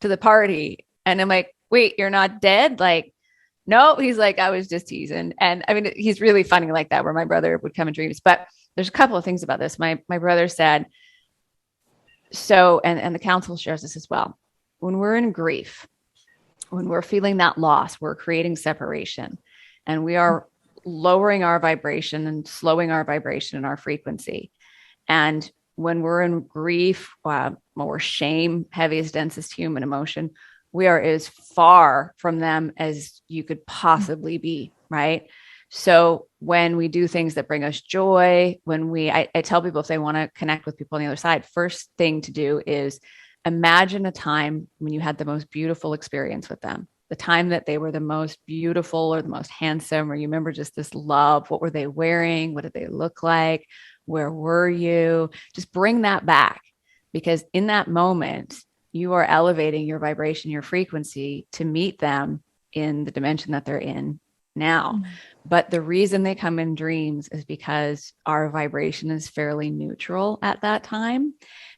to the party. And I'm like, wait, you're not dead? Like, no, he's like, I was just teasing. And I mean, he's really funny like that, where my brother would come in dreams. But there's a couple of things about this. My brother said, so, and the council shares this as well. When we're in grief, when we're feeling that loss, we're creating separation, and we are lowering our vibration and slowing our vibration and our frequency. And when we're in grief, or shame, heaviest, densest human emotion, we are as far from them as you could possibly be, right? So when we do things that bring us joy, I tell people, if they want to connect with people on the other side, first thing to do is imagine a time when you had the most beautiful experience with them, the time that they were the most beautiful or the most handsome, or you remember just this love. What were they wearing? What did they look like? Where were you? Just bring that back, because in that moment, you are elevating your vibration, your frequency to meet them in the dimension that they're in now. Mm-hmm. But the reason they come in dreams is because our vibration is fairly neutral at that time.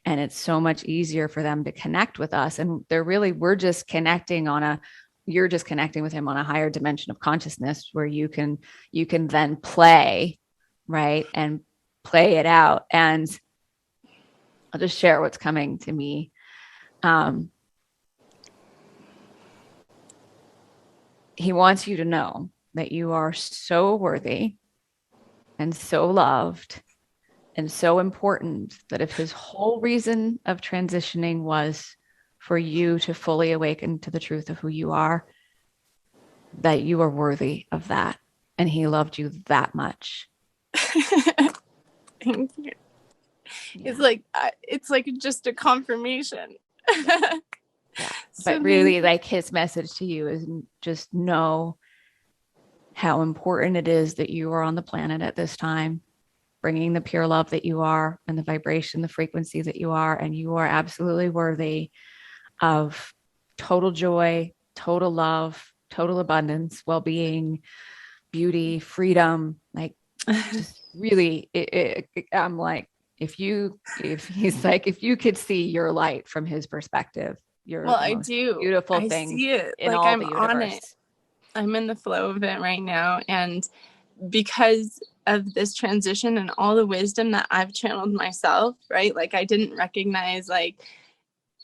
And it's so much easier for them to connect with us. And you're just connecting with him on a higher dimension of consciousness, where you can then play, right? And play it out. And I'll just share what's coming to me. He wants you to know that you are so worthy and so loved and so important, that if his whole reason of transitioning was for you to fully awaken to the truth of who you are, that you are worthy of that. And he loved you that much. Thank you. It's like just a confirmation. Yeah. So But really, like, his message to you is just know how important it is that you are on the planet at this time, bringing the pure love that you are and the vibration, the frequency that you are, and you are absolutely worthy of total joy, total love, total abundance, well-being, beauty, freedom. Like, just really, I'm like, if you could see your light from his perspective, you're well, the I most do. beautiful I thing see it. in Like, all I'm the on universe. it. I'm in the flow of it right now. And because of this transition and all the wisdom that I've channeled myself, right? Like, I didn't recognize, like,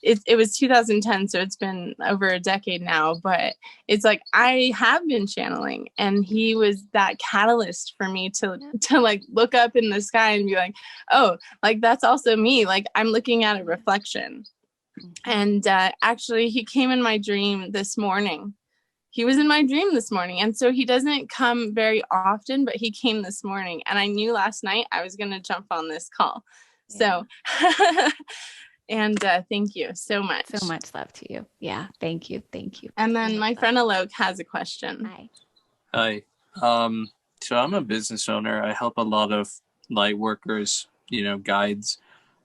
it was 2010, so it's been over a decade now, but it's like I have been channeling, and he was that catalyst for me to like look up in the sky and be like, oh, like, that's also me. Like, I'm looking at a reflection. And actually, he came in my dream this morning. He was in my dream this morning. And so he doesn't come very often, but he came this morning. And I knew last night I was going to jump on this call. Yeah. So, and thank you so much. So much love to you. Yeah. Thank you. Thank you. And then my friend Alok has a question. Hi. So I'm a business owner. I help a lot of light workers, guides.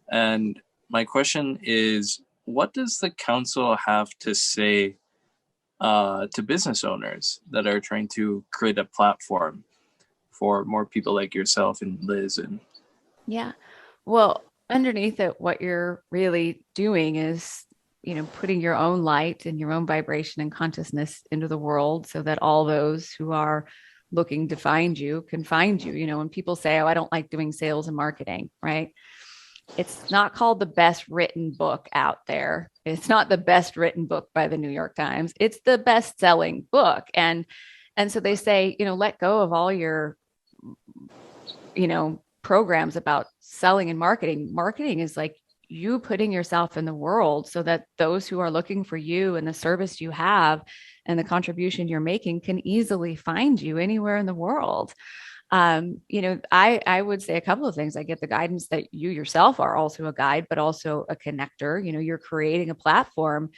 And my question is, what does the council have to say to business owners that are trying to create a platform for more people like yourself and Liz? And yeah, well, underneath it, what you're really doing is, putting your own light and your own vibration and consciousness into the world so that all those who are looking to find you can find you. When people say, oh, I don't like doing sales and marketing, right? It's not called the best written book out there. It's not the best written book by the New York Times. It's the best selling book. And so they say, let go of all your, programs about selling and marketing. Marketing is like you putting yourself in the world so that those who are looking for you and the service you have and the contribution you're making can easily find you anywhere in the world. I would say a couple of things. I get the guidance that you yourself are also a guide, but also a connector. You're creating a platform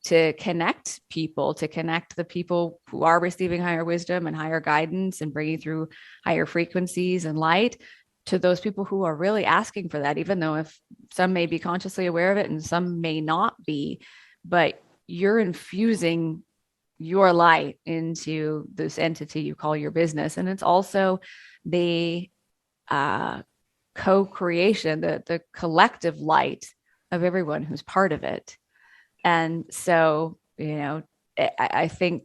to connect people, to connect the people who are receiving higher wisdom and higher guidance and bringing through higher frequencies and light to those people who are really asking for that, even though if some may be consciously aware of it and some may not be, but you're infusing your light into this entity you call your business. And it's also the co-creation, the collective light of everyone who's part of it. And so, I think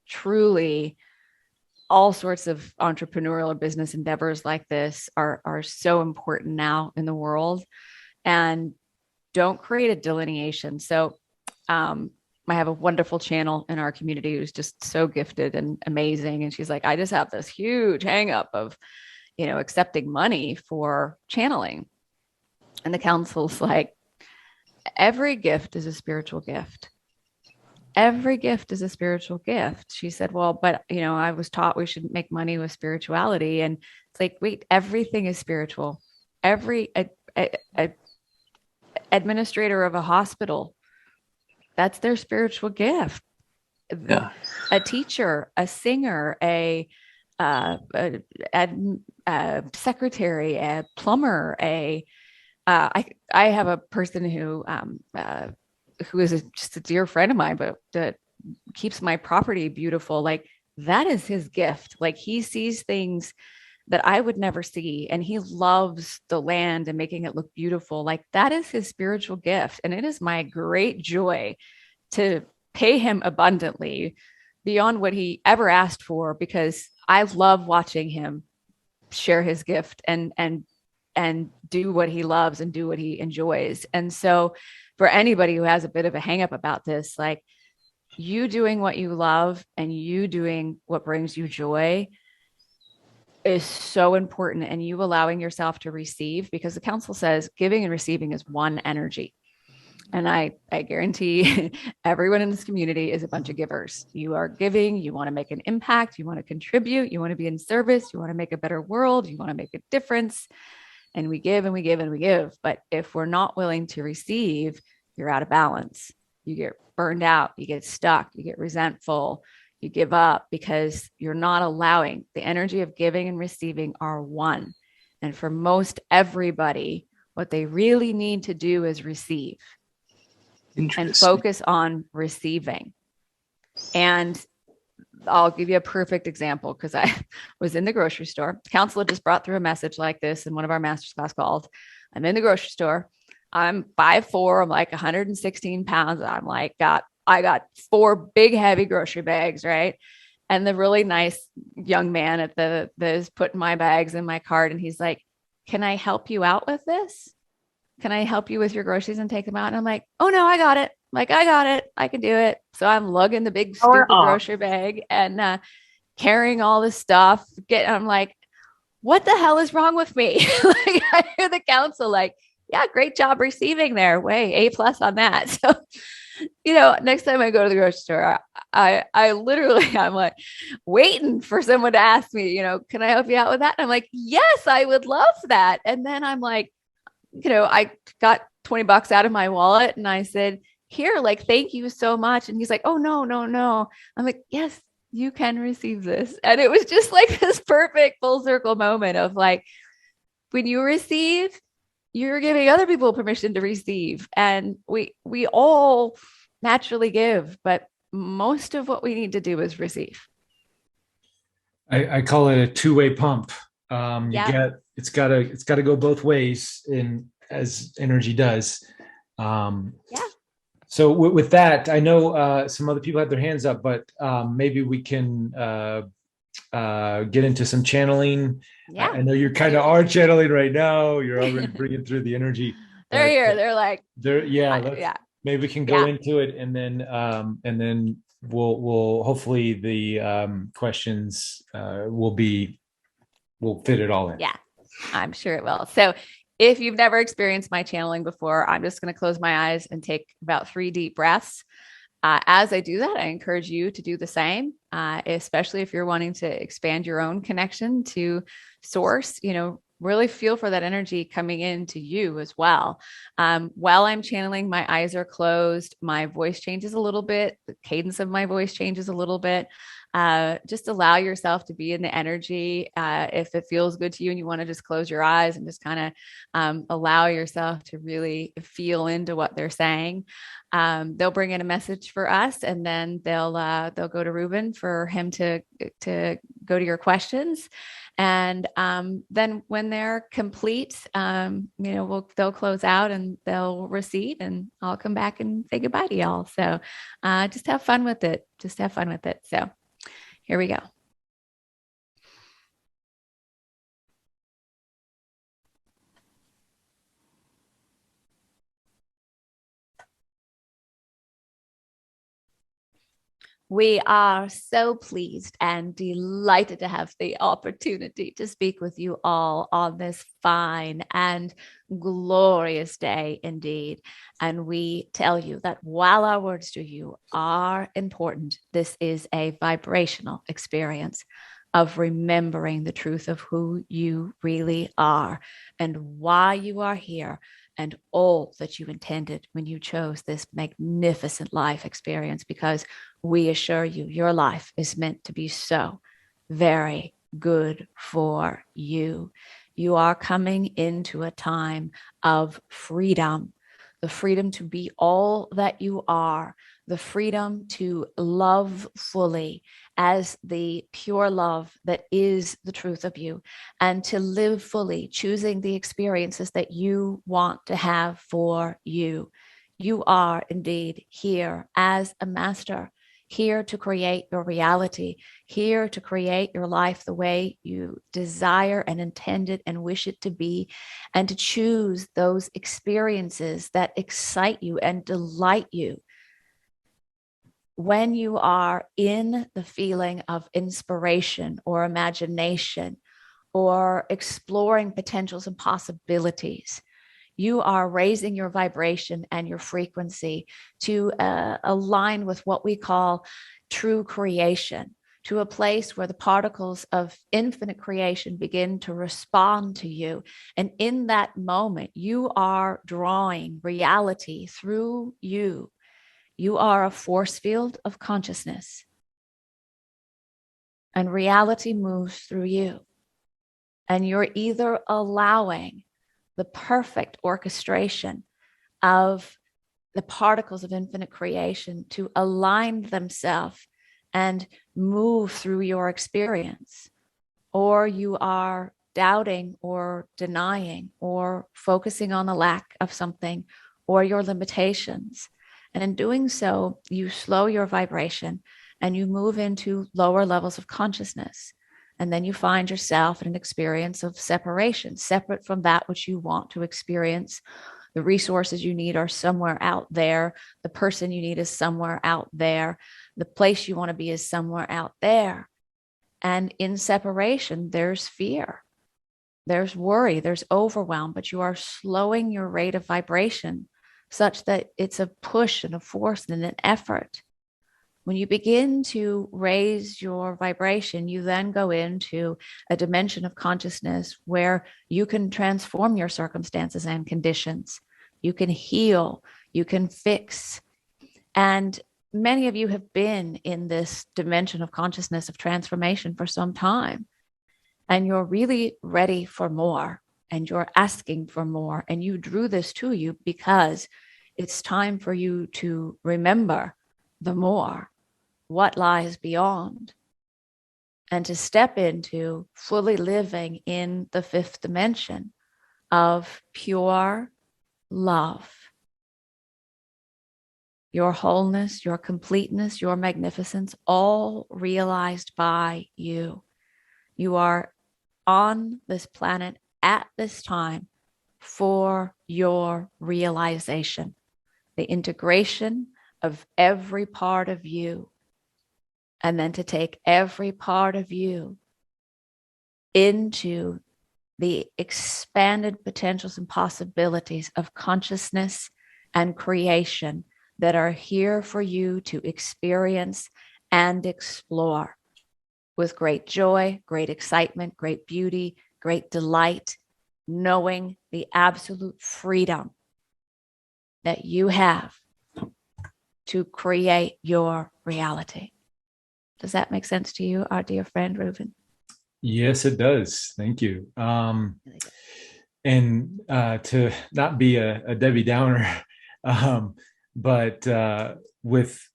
truly all sorts of entrepreneurial or business endeavors like this are so important now in the world, and don't create a delineation. So, I have a wonderful channel in our community who's just so gifted and amazing. And she's like, I just have this huge hang up of, accepting money for channeling. And the council's like, every gift is a spiritual gift. Every gift is a spiritual gift. She said, well, but, I was taught we shouldn't make money with spirituality. And it's like, wait, everything is spiritual. Every administrator of a hospital, that's their spiritual gift. Yeah. A teacher, a singer, a secretary, a plumber, I have a person who is just a dear friend of mine, but that keeps my property beautiful. Like, that is his gift. Like, he sees things that I would never see, and he loves the land and making it look beautiful. Like, that is his spiritual gift. And it is my great joy to pay him abundantly beyond what he ever asked for, because I love watching him share his gift and do what he loves and do what he enjoys. And so for anybody who has a bit of a hang up about this, like, you doing what you love and you doing what brings you joy is so important, and you allowing yourself to receive, because the council says giving and receiving is one energy. And I guarantee everyone in this community is a bunch of givers. You are giving, you want to make an impact, you want to contribute, you want to be in service, you want to make a better world, you want to make a difference. and we give and we give and we give. But if we're not willing to receive, you're out of balance. You get burned out, you get stuck, you get resentful, you give up because you're not allowing. The energy of giving and receiving are one. And for most everybody, what they really need to do is receive and focus on receiving. And I'll give you a perfect example because I was in the grocery store. The counselor just brought through a message like this in one of our master's class calls. I'm in the grocery store. I'm 5'4". I'm like 116 pounds. I got 4 big, heavy grocery bags, right? And the really nice young man at the is putting my bags in my cart, and he's like, "Can I help you out with this? Can I help you with your groceries and take them out?" And I'm like, "Oh no, I got it. I got it. I can do it." So I'm lugging the big stupid grocery bag and carrying all this stuff. I'm like, what the hell is wrong with me? Like, I hear the counsel like, "Yeah, great job receiving there. Way A+ on that." So, next time I go to the grocery store, I literally, I'm like waiting for someone to ask me, "Can I help you out with that?" And I'm like, "Yes, I would love that." And then I'm like, I got $20 out of my wallet and I said, "Here, like, thank you so much." And he's like, "Oh, no, no, no." I'm like, "Yes, you can receive this." And it was just like this perfect full circle moment of like, when you receive, you're giving other people permission to receive. And we all naturally give, but most of what we need to do is receive. I call it a two-way pump. It's gotta go both ways as energy does. So with that, I know some other people had their hands up, but maybe we can get into some channeling. Yeah. I know you're kind of are channeling right now. You're already bringing through the energy. They're here. They're like, maybe we can go into it, and then we'll hopefully the questions will fit it all in. Yeah, I'm sure it will. So if you've never experienced my channeling before, I'm just going to close my eyes and take about 3 deep breaths. As I do that, I encourage you to do the same, especially if you're wanting to expand your own connection to source. Really feel for that energy coming into you as well. While I'm channeling, my eyes are closed. My voice changes a little bit. The cadence of my voice changes a little bit. Just allow yourself to be in the energy. If it feels good to you and you want to just close your eyes and just kind of allow yourself to really feel into what they're saying. They'll bring in a message for us, and then they'll go to Reuben for him to go to your questions. And then when they're complete, they'll close out and they'll receive, and I'll come back and say goodbye to y'all. So just have fun with it. So here we go. We are so pleased and delighted to have the opportunity to speak with you all on this fine and glorious day indeed. And we tell you that while our words to you are important, this is a vibrational experience of remembering the truth of who you really are and why you are here, and all that you intended when you chose this magnificent life experience, because we assure you, your life is meant to be so very good for you. You are coming into a time of freedom, the freedom to be all that you are, the freedom to love fully as the pure love that is the truth of you, and to live fully, choosing the experiences that you want to have for you. You are indeed here as a master, here to create your reality, here to create your life the way you desire and intend it and wish it to be, and to choose those experiences that excite you and delight you. When you are in the feeling of inspiration or imagination or exploring potentials and possibilities, you are raising your vibration and your frequency to align with what we call true creation. to a place where the particles of infinite creation begin to respond to you. And in that moment, you are drawing reality through you. You are a force field of consciousness, and reality moves through you. And you're either allowing the perfect orchestration of the particles of infinite creation to align themselves and move through your experience, or you are doubting or denying or focusing on the lack of something or your limitations. And in doing so, you slow your vibration and you move into lower levels of consciousness. And then you find yourself in an experience of separation, separate from that which you want to experience. The resources you need are somewhere out there. The person you need is somewhere out there. The place you want to be is somewhere out there. And in separation, there's fear, there's worry, there's overwhelm, but you are slowing your rate of vibration such that it's a push and a force and an effort. When you begin to raise your vibration, you then go into a dimension of consciousness where you can transform your circumstances and conditions. You can heal, you can fix. And many of you have been in this dimension of consciousness of transformation for some time. And you're really ready for more, and you're asking for more. And you drew this to you because it's time for you to remember the more, what lies beyond, and to step into fully living in the fifth dimension of pure love. Your wholeness, your completeness, your magnificence, all realized by you. You are on this planet at this time for your realization, the integration of every part of you, and then to take every part of you into the expanded potentials and possibilities of consciousness and creation that are here for you to experience and explore with great joy, great excitement, great beauty, great delight, knowing the absolute freedom that you have to create your reality. Does that make sense to you, our dear friend Reuben? Yes, it does. Thank you. And to not be a Debbie Downer, but with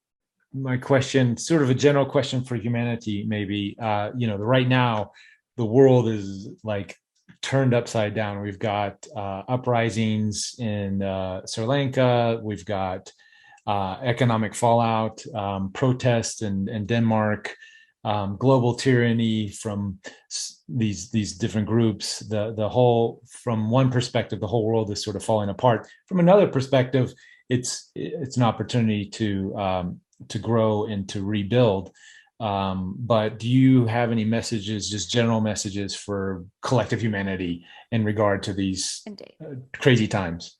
my question, sort of a general question for humanity, maybe, right now, the world is like turned upside down. We've got uprisings in Sri Lanka. We've got economic fallout, protests in Denmark, global tyranny from these different groups. The whole, from one perspective, the whole world is sort of falling apart. From another perspective, it's an opportunity to grow and to rebuild. But do you have any messages, just general messages for collective humanity in regard to these crazy times?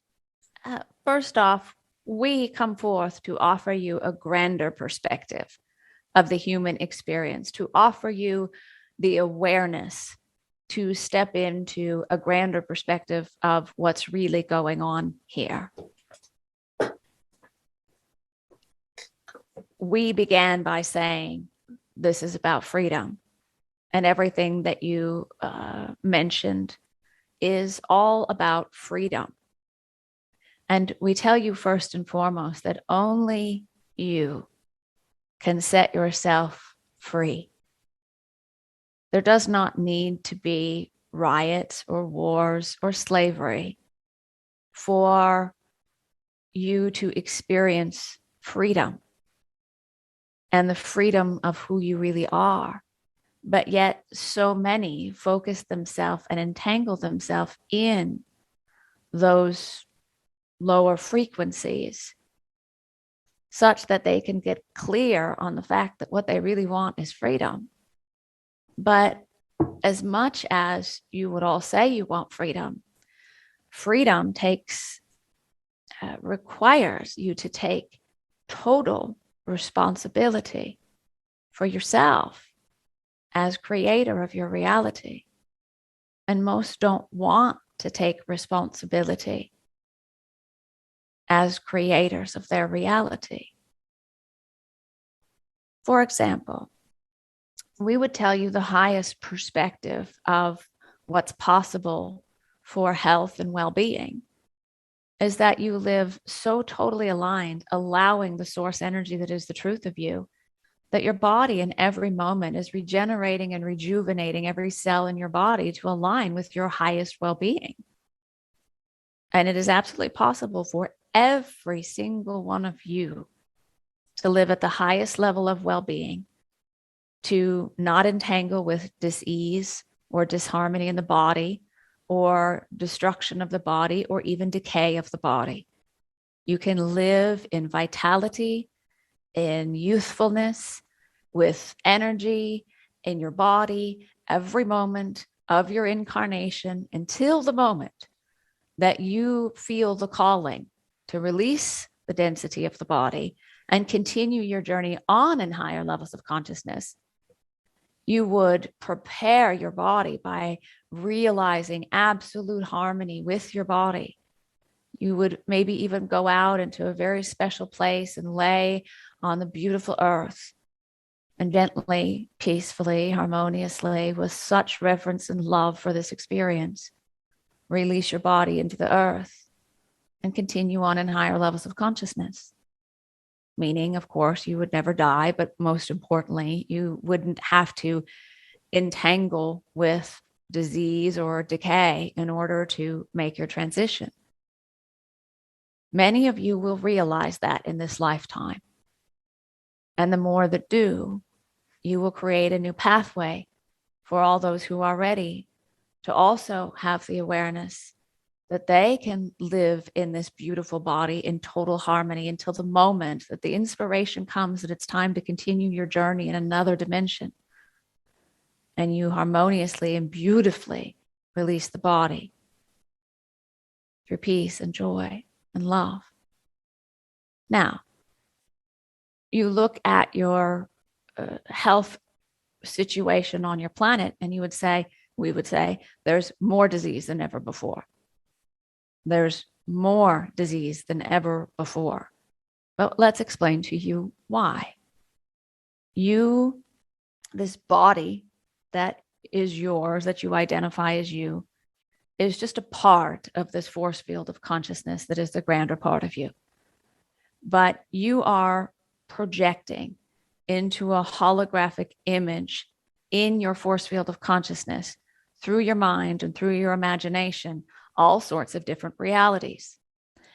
First off, we come forth to offer you a grander perspective of the human experience, to offer you the awareness to step into a grander perspective of what's really going on here. We began by saying this is about freedom, and everything that you mentioned is all about freedom. And we tell you first and foremost that only you can set yourself free. There does not need to be riots or wars or slavery for you to experience freedom and the freedom of who you really are. But yet so many focus themselves and entangle themselves in those lower frequencies such that they can get clear on the fact that what they really want is freedom. But as much as you would all say you want freedom, freedom requires you to take total responsibility for yourself as creator of your reality. And most don't want to take responsibility as creators of their reality. For example, we would tell you the highest perspective of what's possible for health and well-being is that you live so totally aligned, allowing the source energy that is the truth of you, that your body in every moment is regenerating and rejuvenating every cell in your body to align with your highest well-being. And it is absolutely possible for every single one of you to live at the highest level of well-being, to not entangle with dis-ease or disharmony in the body, or destruction of the body, or even decay of the body. You can live in vitality, in youthfulness, with energy in your body every moment of your incarnation until the moment that you feel the calling to release the density of the body and continue your journey on in higher levels of consciousness. You would prepare your body by realizing absolute harmony with your body. You would maybe even go out into a very special place and lay on the beautiful earth and gently, peacefully, harmoniously, with such reverence and love for this experience, release your body into the earth and continue on in higher levels of consciousness. Meaning, of course, you would never die, but most importantly, you wouldn't have to entangle with disease or decay in order to make your transition. Many of you will realize that in this lifetime. And the more that do, you will create a new pathway for all those who are ready to also have the awareness that they can live in this beautiful body in total harmony until the moment that the inspiration comes that it's time to continue your journey in another dimension. And you harmoniously and beautifully release the body through peace and joy and love. Now, you look at your health situation on your planet and we would say, there's more disease than ever before. There's more disease than ever before. But let's explain to you why. This body that is yours, that you identify as you, is just a part of this force field of consciousness that is the grander part of you. But you are projecting into a holographic image in your force field of consciousness through your mind and through your imagination, all sorts of different realities.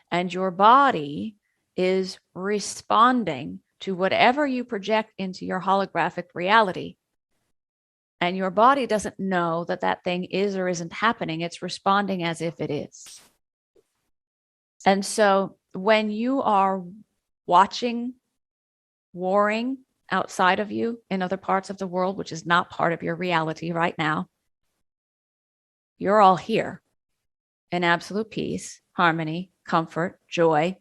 And your body is responding to whatever you project into your holographic reality. And your body doesn't know that that thing is or isn't happening. It's responding as if it is. And so when you are watching warring outside of you in other parts of the world, which is not part of your reality right now, you're all here in absolute peace, harmony, comfort, joy,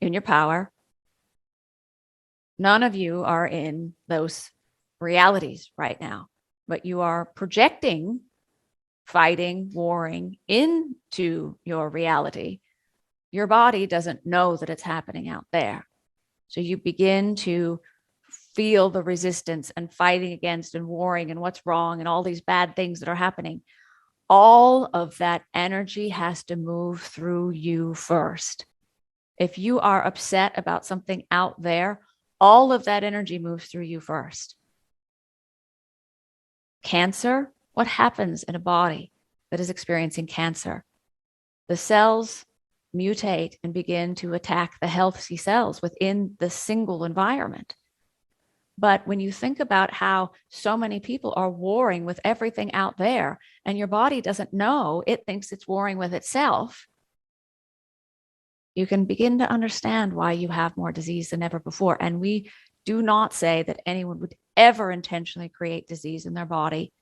in your power. None of you are in those realities right now, but you are projecting, fighting, warring into your reality. Your body doesn't know that it's happening out there. So you begin to feel the resistance and fighting against and warring and what's wrong and all these bad things that are happening. All of that energy has to move through you first. If you are upset about something out there, all of that energy moves through you first. Cancer, what happens in a body that is experiencing cancer? The cells mutate and begin to attack the healthy cells within the single environment. But when you think about how so many people are warring with everything out there and your body doesn't know, it thinks it's warring with itself, you can begin to understand why you have more disease than ever before. And we do not say that anyone would ever intentionally create disease in their body.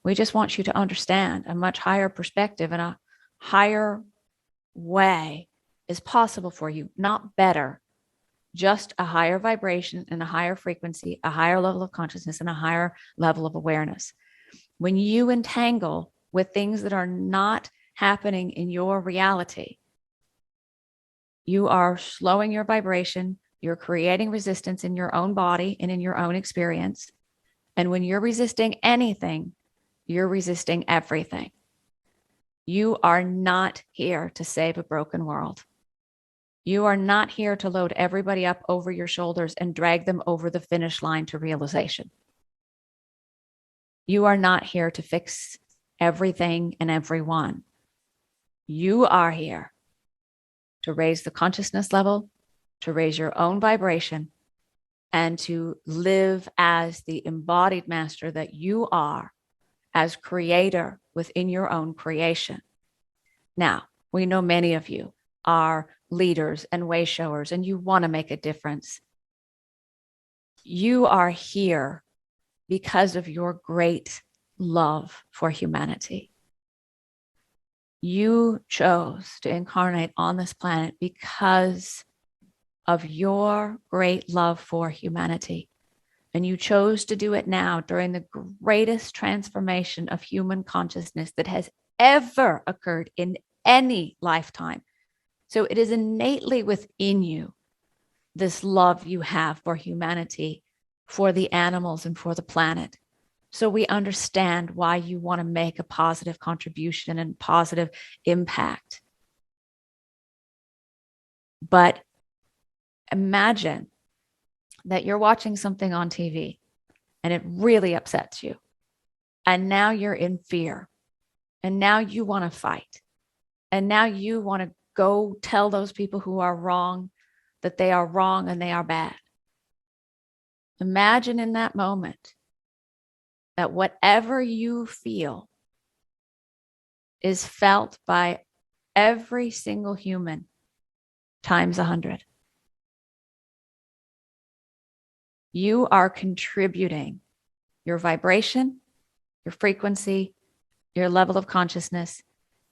We just want you to understand a much higher perspective and a higher way is possible for you, not better. just a higher vibration and a higher frequency, a higher level of consciousness, and a higher level of awareness. When you entangle with things that are not happening in your reality, you are slowing your vibration. You're creating resistance in your own body and in your own experience. And when you're resisting anything, you're resisting everything. You are not here to save a broken world. You are not here to load everybody up over your shoulders and drag them over the finish line to realization. You are not here to fix everything and everyone. You are here to raise the consciousness level, to raise your own vibration, and to live as the embodied master that you are, as creator within your own creation. Now, we know many of you are leaders and way showers, and you want to make a difference. You are here because of your great love for humanity. You chose to incarnate on this planet because of your great love for humanity. And you chose to do it now during the greatest transformation of human consciousness that has ever occurred in any lifetime. So it is innately within you, this love you have for humanity, for the animals, and for the planet. So we understand why you want to make a positive contribution and positive impact. But imagine that you're watching something on TV and it really upsets you. And now you're in fear. And now you want to fight. And now you want to go tell those people who are wrong that they are wrong and they are bad. Imagine in that moment that whatever you feel is felt by every single human times 100. You are contributing your vibration, your frequency, your level of consciousness,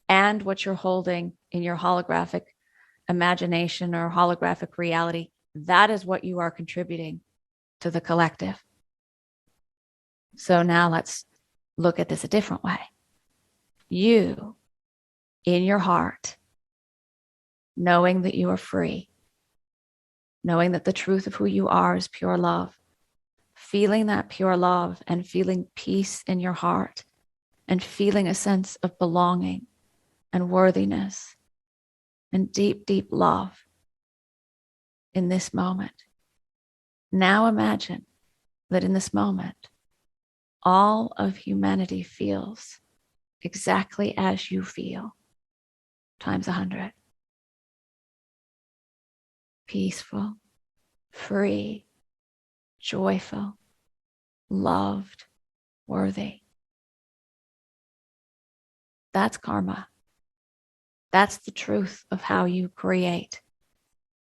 and what you're holding in your holographic imagination or holographic reality. That is what you are contributing to the collective. So now let's look at this a different way. You, in your heart, knowing that you are free, knowing that the truth of who you are is pure love, feeling that pure love and feeling peace in your heart and feeling a sense of belonging and worthiness and deep, deep love in this moment. Now imagine that in this moment, all of humanity feels exactly as you feel, times 100. Peaceful, free, joyful, loved, worthy. That's karma. That's the truth of how you create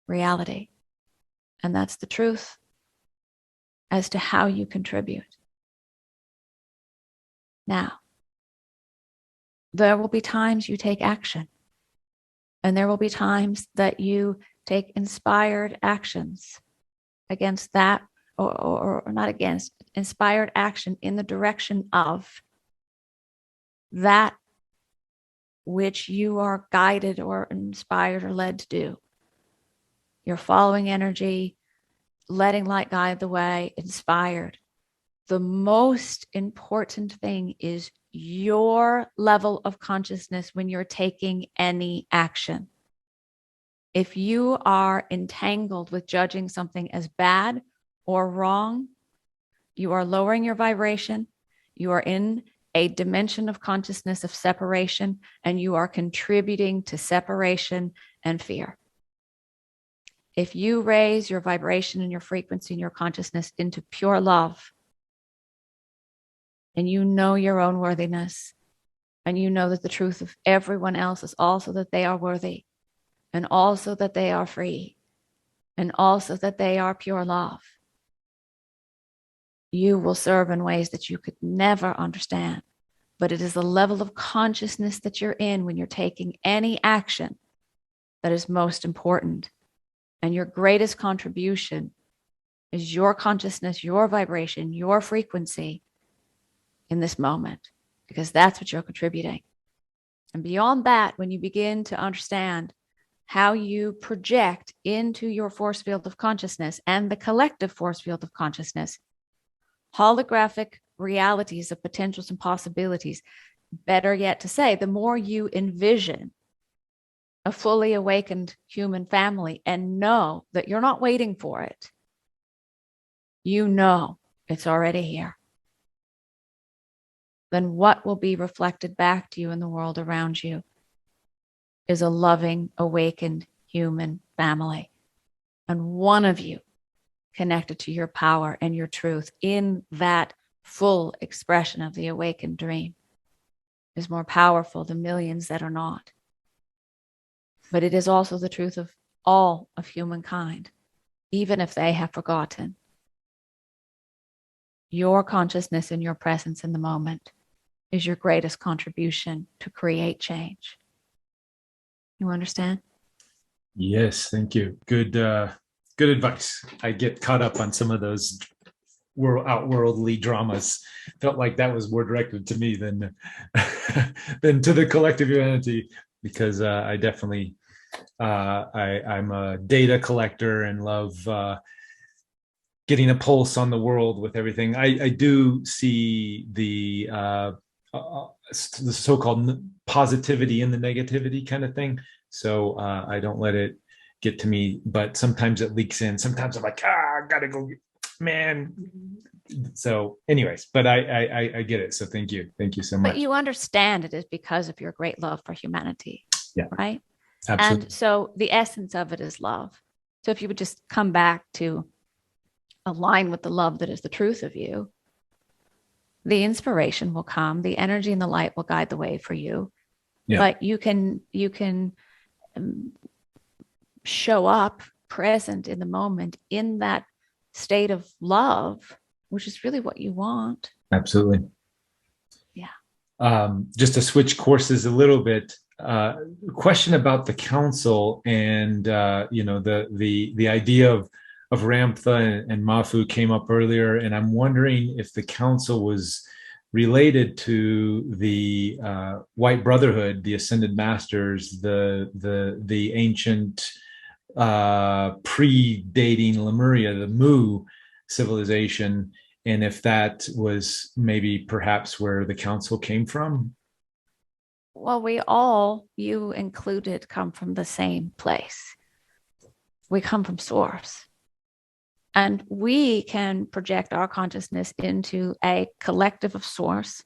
reality. And that's the truth as to how you contribute. Now, there will be times you take action, and there will be times that you take inspired actions against that, or not against, inspired action in the direction of that which you are guided or inspired or led to do. You're following energy, letting light guide the way, inspired. The most important thing is your level of consciousness when you're taking any action. If you are entangled with judging something as bad or wrong, you are lowering your vibration. You are in a dimension of consciousness of separation, and you are contributing to separation and fear. If you raise your vibration and your frequency and your consciousness into pure love, and you know your own worthiness, and you know that the truth of everyone else is also that they are worthy, and also that they are free, and also that they are pure love, you will serve in ways that you could never understand. But it is the level of consciousness that you're in when you're taking any action that is most important. And your greatest contribution is your consciousness, your vibration, your frequency in this moment, because that's what you're contributing. And beyond that, when you begin to understand how you project into your force field of consciousness and the collective force field of consciousness, holographic realities of potentials and possibilities, better yet to say, the more you envision a fully awakened human family and know that you're not waiting for it, you know it's already here, then what will be reflected back to you in the world around you is a loving, awakened human family. And one of you connected to your power and your truth in that full expression of the awakened dream is more powerful than millions that are not. But it is also the truth of all of humankind, even if they have forgotten. Your consciousness and your presence in the moment is your greatest contribution to create change. You understand? Yes, thank you. Good advice. I get caught up on some of those outworldly dramas. Felt like that was more directed to me than than to the collective humanity, because I definitely I'm a data collector and love getting a pulse on the world with everything. I do see the so-called positivity in the negativity kind of thing. So I don't let it get to me, but sometimes it leaks in. Sometimes I'm like, I gotta go, man. So anyways, but I get it. So thank you so much. But you understand it is because of your great love for humanity. Yeah. Right? Absolutely. And so the essence of it is love. So if you would just come back to align with the love that is the truth of you, the inspiration will come, the energy and the light will guide the way for you. Yeah. But you can show up present in the moment in that state of love, which is really what you want. Absolutely. Yeah. Just to switch courses a little bit, question about the council and the idea of Ramtha and Mafu came up earlier, and I'm wondering if the council was related to the White Brotherhood, the Ascended Masters, the ancient predating Lemuria, the Mu civilization, and if that was maybe perhaps where the council came from. Well, we all, you included, come from the same place. We come from source. And we can project our consciousness into a collective of source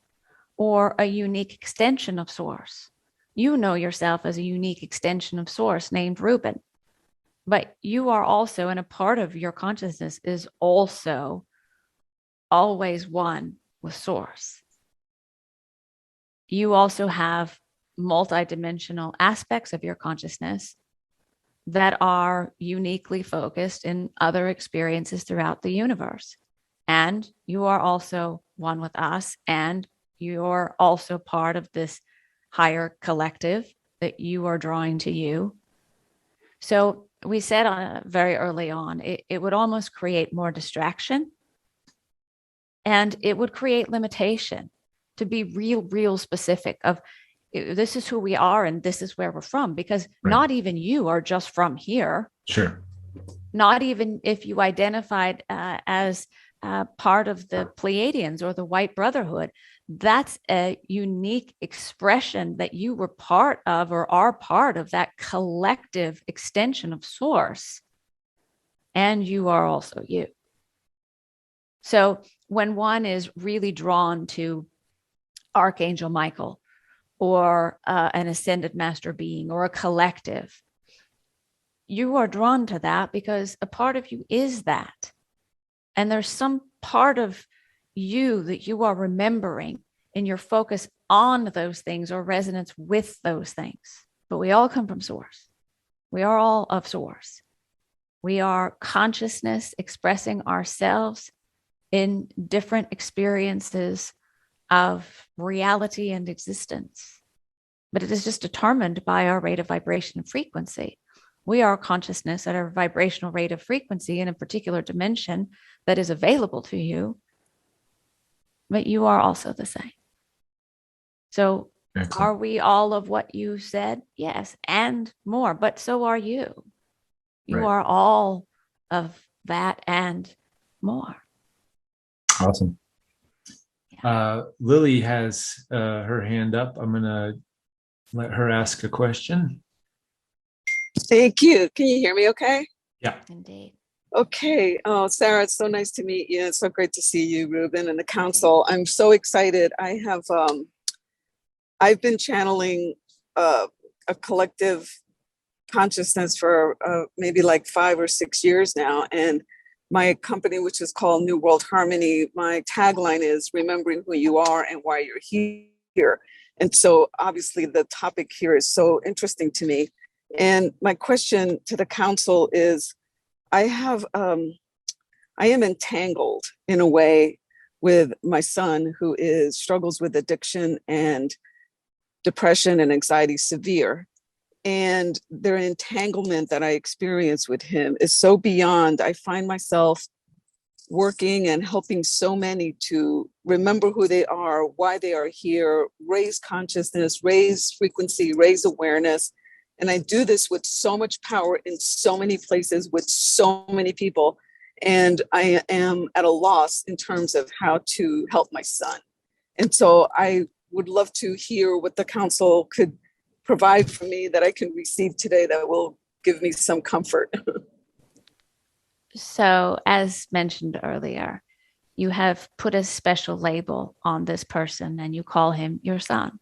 or a unique extension of source. You know yourself as a unique extension of source named Reuben. But you are also, and a part of your consciousness is also always one with source. You also have multidimensional aspects of your consciousness that are uniquely focused in other experiences throughout the universe. And you are also one with us, and you're also part of this higher collective that you are drawing to you. So we said very early on, it would almost create more distraction, and it would create limitation to be real specific of this is who we are and this is where we're from, because not even you are just from here. Sure. Not even if you identified as part of the Pleiadians or the White Brotherhood, that's a unique expression that you were part of or are part of that collective extension of source. And you are also you. So when one is really drawn to Archangel Michael or an ascended master being or a collective, you are drawn to that because a part of you is that. And there's some part of you that you are remembering in your focus on those things or resonance with those things. But we all come from source. We are all of source. We are consciousness expressing ourselves in different experiences of reality and existence. But it is just determined by our rate of vibration and frequency. We are consciousness at a vibrational rate of frequency in a particular dimension that is available to you, but you are also the same. So Excellent. are we all of what you said? Yes, and more, but so are you. You Right. are all of that and more. Awesome. Lily has her hand up. I'm going to let her ask a question. Thank you. Can you hear me okay? Yeah. Indeed. Okay. Oh, Sarah, it's so nice to meet you. It's so great to see you, Reuben, and the council. I'm so excited. I've been channeling a collective consciousness for maybe like 5 or 6 years now. And my company, which is called New World Harmony, my tagline is remembering who you are and why you're here. And so obviously the topic here is so interesting to me. And my question to the council is, I am entangled in a way with my son who struggles with addiction and depression and anxiety severe. And their entanglement that I experience with him is so beyond. I find myself working and helping so many to remember who they are, why they are here, raise consciousness, raise frequency, raise awareness. And I do this with so much power in so many places with so many people. And I am at a loss in terms of how to help my son. And so I would love to hear what the council could provide for me that I can receive today that will give me some comfort. So, as mentioned earlier, you have put a special label on this person and you call him your son.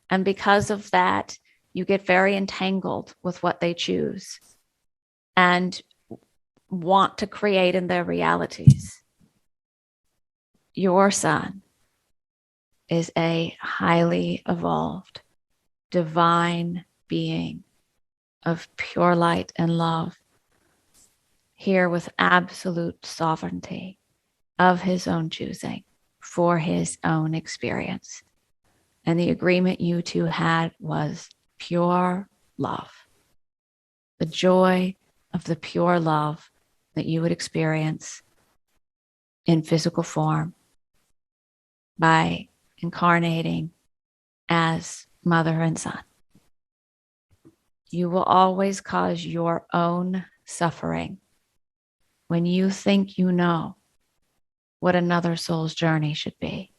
And because of that, you get very entangled with what they choose and want to create in their realities. Your son is a highly evolved, divine being of pure light and love, here with absolute sovereignty of his own choosing for his own experience. And the agreement you two had was pure love, the joy of the pure love that you would experience in physical form by incarnating as mother and son. You will always cause your own suffering when you think you know what another soul's journey should be.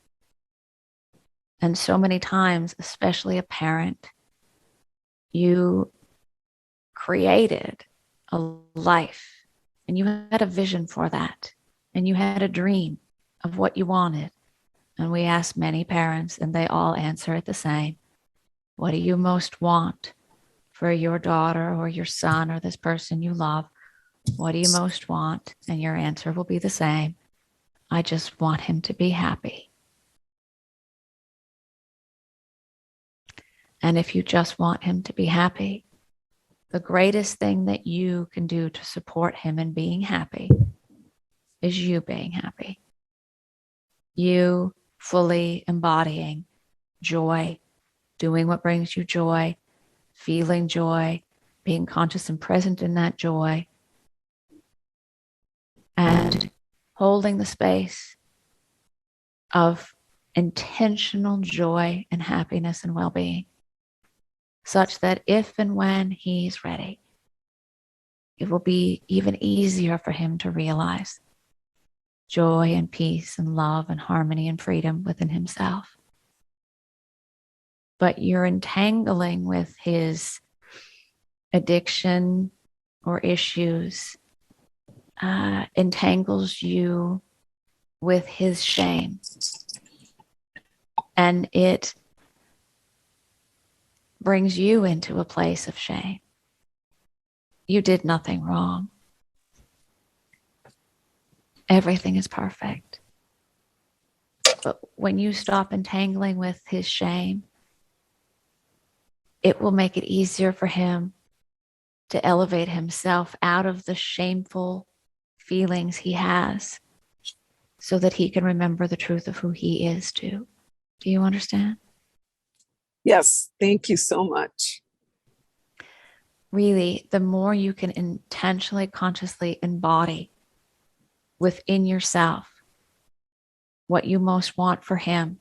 And so many times, especially a parent, you created a life and you had a vision for that and you had a dream of what you wanted. And we ask many parents and they all answer it the same. What do you most want for your daughter or your son or this person you love? What do you most want? And your answer will be the same. I just want him to be happy. And if you just want him to be happy, the greatest thing that you can do to support him in being happy is you being happy. You fully embodying joy, doing what brings you joy, feeling joy, being conscious and present in that joy, and holding the space of intentional joy and happiness and well-being, such that if and when he's ready, it will be even easier for him to realize joy and peace and love and harmony and freedom within himself. But you're entangling with his addiction or issues, entangles you with his shame. And it brings you into a place of shame. You did nothing wrong. Everything is perfect. But when you stop entangling with his shame, it will make it easier for him to elevate himself out of the shameful feelings he has so that he can remember the truth of who he is too. Do you understand? Yes, thank you so much. really, the more you can intentionally, consciously embody within yourself what you most want for him,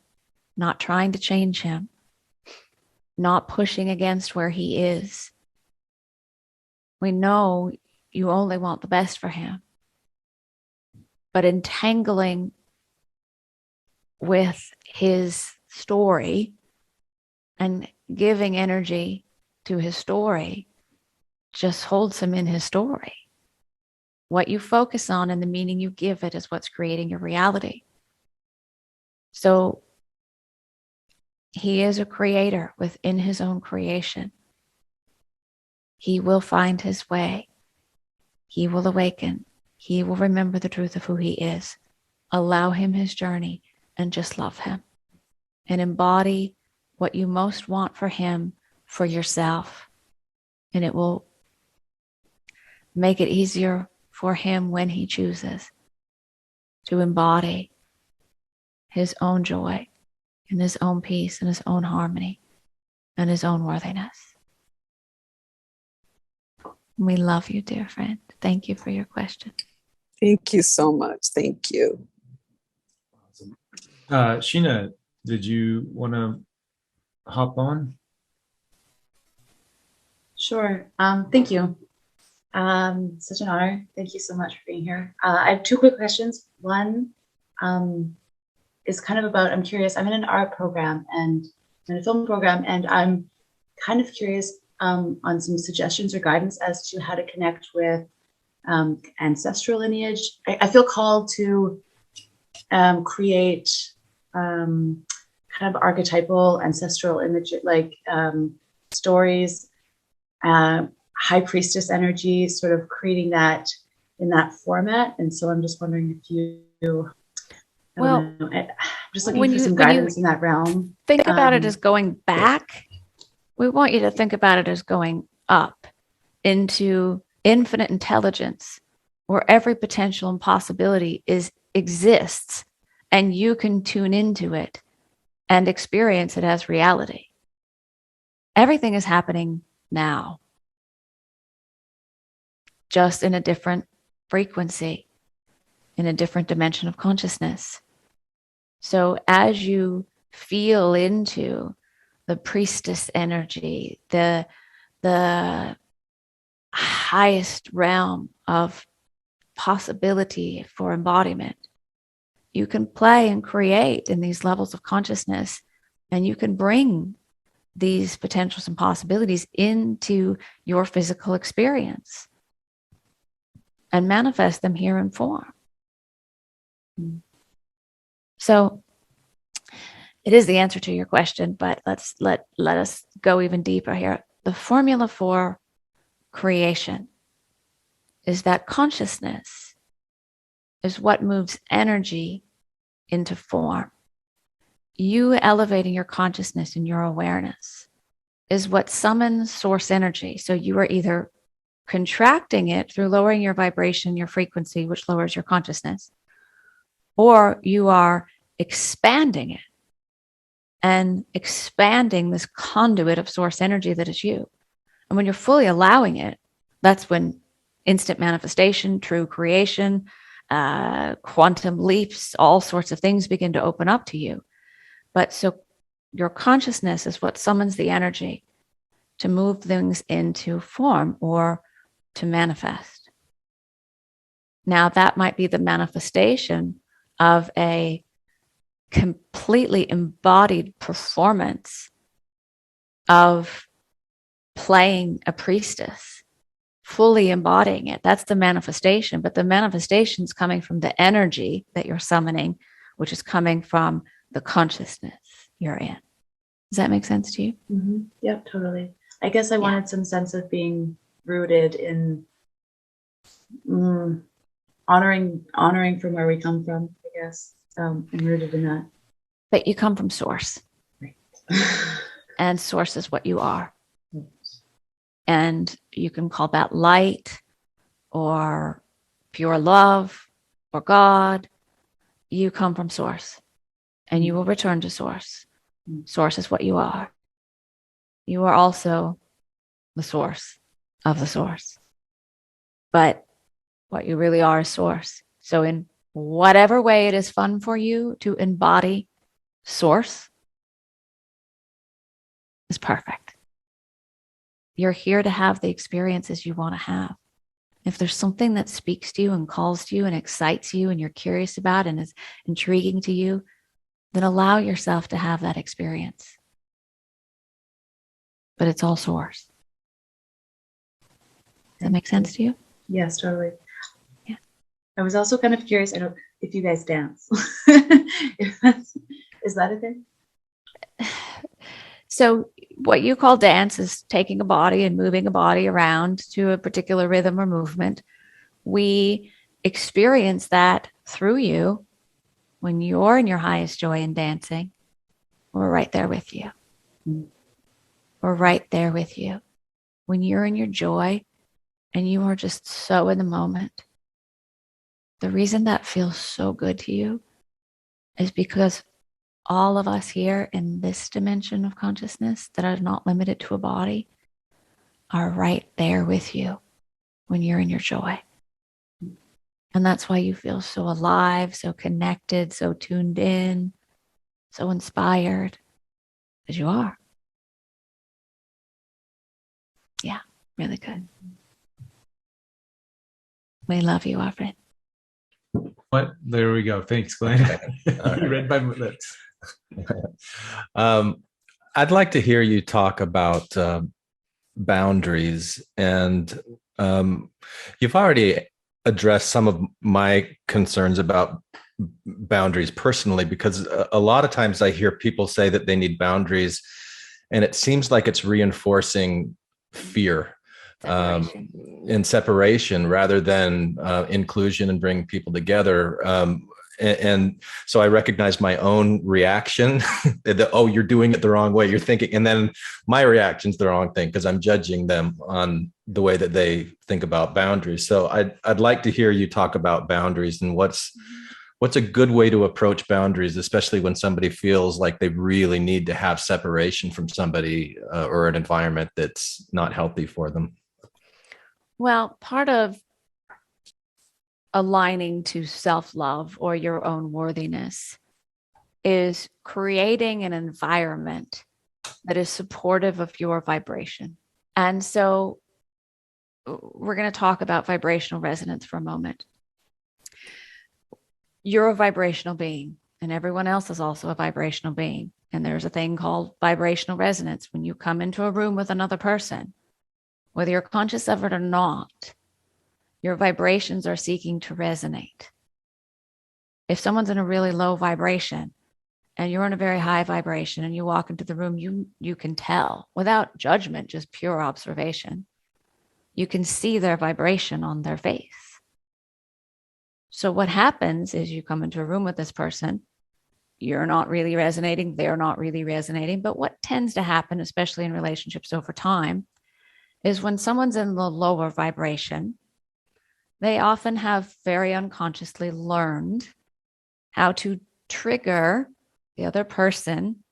not trying to change him, not pushing against where he is. We know you only want the best for him, but entangling with his story and giving energy to his story just holds him in his story. What you focus on and the meaning you give it is what's creating your reality. So he is a creator within his own creation. He will find his way. He will awaken. He will remember the truth of who he is. Allow him his journey and just love him and embody what you most want for him for yourself. And it will make it easier for him when he chooses to embody his own joy and his own peace and his own harmony and his own worthiness. We love you, dear friend. Thank you for your question. Thank you so much. Thank you. Awesome. Sheena, did you want to hop on? Sure. Thank you. Such an honor. Thank you so much for being here. I have two quick questions. One is kind of about, I'm curious, I'm in an art program and in a film program, and I'm kind of curious on some suggestions or guidance as to how to connect with ancestral lineage. I feel called to create kind of archetypal ancestral image, like stories, high priestess energy, sort of creating that in that format. And so I'm just wondering if you, I'm just looking for some guidance in that realm. Think about it as going back. We want you to think about it as going up into infinite intelligence, where every potential and possibility exists, and you can tune into it and experience it as reality. Everything is happening now, just in a different frequency, in a different dimension of consciousness. So as you feel into the priestess energy, the highest realm of possibility for embodiment, you can play and create in these levels of consciousness, and you can bring these potentials and possibilities into your physical experience and manifest them here in form. So it is the answer to your question, but let us go even deeper here. The formula for creation is that consciousness is what moves energy into form. You elevating your consciousness and your awareness is what summons source energy. So you are either contracting it through lowering your vibration, your frequency, which lowers your consciousness, or you are expanding it and expanding this conduit of source energy that is you. And when you're fully allowing it, that's when instant manifestation, true creation, quantum leaps, all sorts of things begin to open up to you. But so your consciousness is what summons the energy to move things into form or to manifest. Now, that might be the manifestation of a completely embodied performance of playing a priestess, fully embodying it. That's the manifestation. But the manifestation is coming from the energy that you're summoning, which is coming from the consciousness you're in. Does that make sense to you? Mm-hmm. Yep, totally. I guess I wanted some sense of being rooted in honoring from where we come from, I guess, and rooted in that. But you come from source. Right. And source is what you are. And you can call that light or pure love or God. You come from source and you will return to source. Source is what you are. You are also the source of the source. But what you really are is source. So in whatever way it is fun for you to embody source is perfect. You're here to have the experiences you want to have. If there's something that speaks to you and calls to you and excites you and you're curious about and is intriguing to you, then allow yourself to have that experience. But it's all source. Does that make sense to you? Yes, totally. Yeah. I was also kind of curious, I don't if you guys dance. Is that a thing? So what you call dance is taking a body and moving a body around to a particular rhythm or movement. We experience that through you when you're in your highest joy in dancing. We're right there with you. We're right there with you. When you're in your joy and you are just so in the moment, the reason that feels so good to you is because all of us here in this dimension of consciousness that are not limited to a body are right there with you when you're in your joy. And that's why you feel so alive, so connected, so tuned in, so inspired, as you are. Yeah, really good. We love you, our friend. What? There we go. Thanks, Glenn. All You right. read my lips. I'd like to hear you talk about boundaries, and you've already addressed some of my concerns about boundaries personally, because a lot of times I hear people say that they need boundaries, and it seems like it's reinforcing fear and separation rather than inclusion and bringing people together. And so I recognize my own reaction that, oh, you're doing it the wrong way, you're thinking, and then my reaction's the wrong thing because I'm judging them on the way that they think about boundaries. So I'd like to hear you talk about boundaries and what's a good way to approach boundaries, especially when somebody feels like they really need to have separation from somebody or an environment that's not healthy for them. Well, part of aligning to self-love or your own worthiness is creating an environment that is supportive of your vibration. And so we're going to talk about vibrational resonance for a moment. You're a vibrational being, and everyone else is also a vibrational being. And there's a thing called vibrational resonance. When you come into a room with another person, whether you're conscious of it or not, your vibrations are seeking to resonate. If someone's in a really low vibration and you're in a very high vibration and you walk into the room, you can tell without judgment, just pure observation. You can see their vibration on their face. So what happens is you come into a room with this person, you're not really resonating, they're not really resonating. But what tends to happen, especially in relationships over time, is when someone's in the lower vibration, they often have very unconsciously learned how to trigger the other person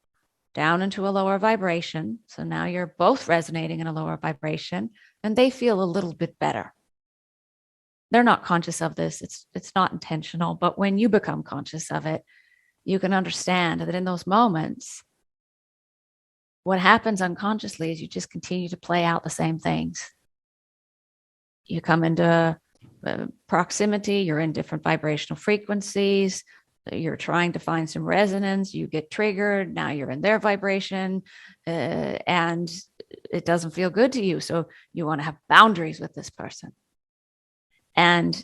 down into a lower vibration. So now you're both resonating in a lower vibration and they feel a little bit better. They're not conscious of this. It's not intentional, but when you become conscious of it, you can understand that in those moments, what happens unconsciously is you just continue to play out the same things. You come into proximity, you're in different vibrational frequencies, you're trying to find some resonance, you get triggered, now you're in their vibration, and it doesn't feel good to you. So you want to have boundaries with this person. And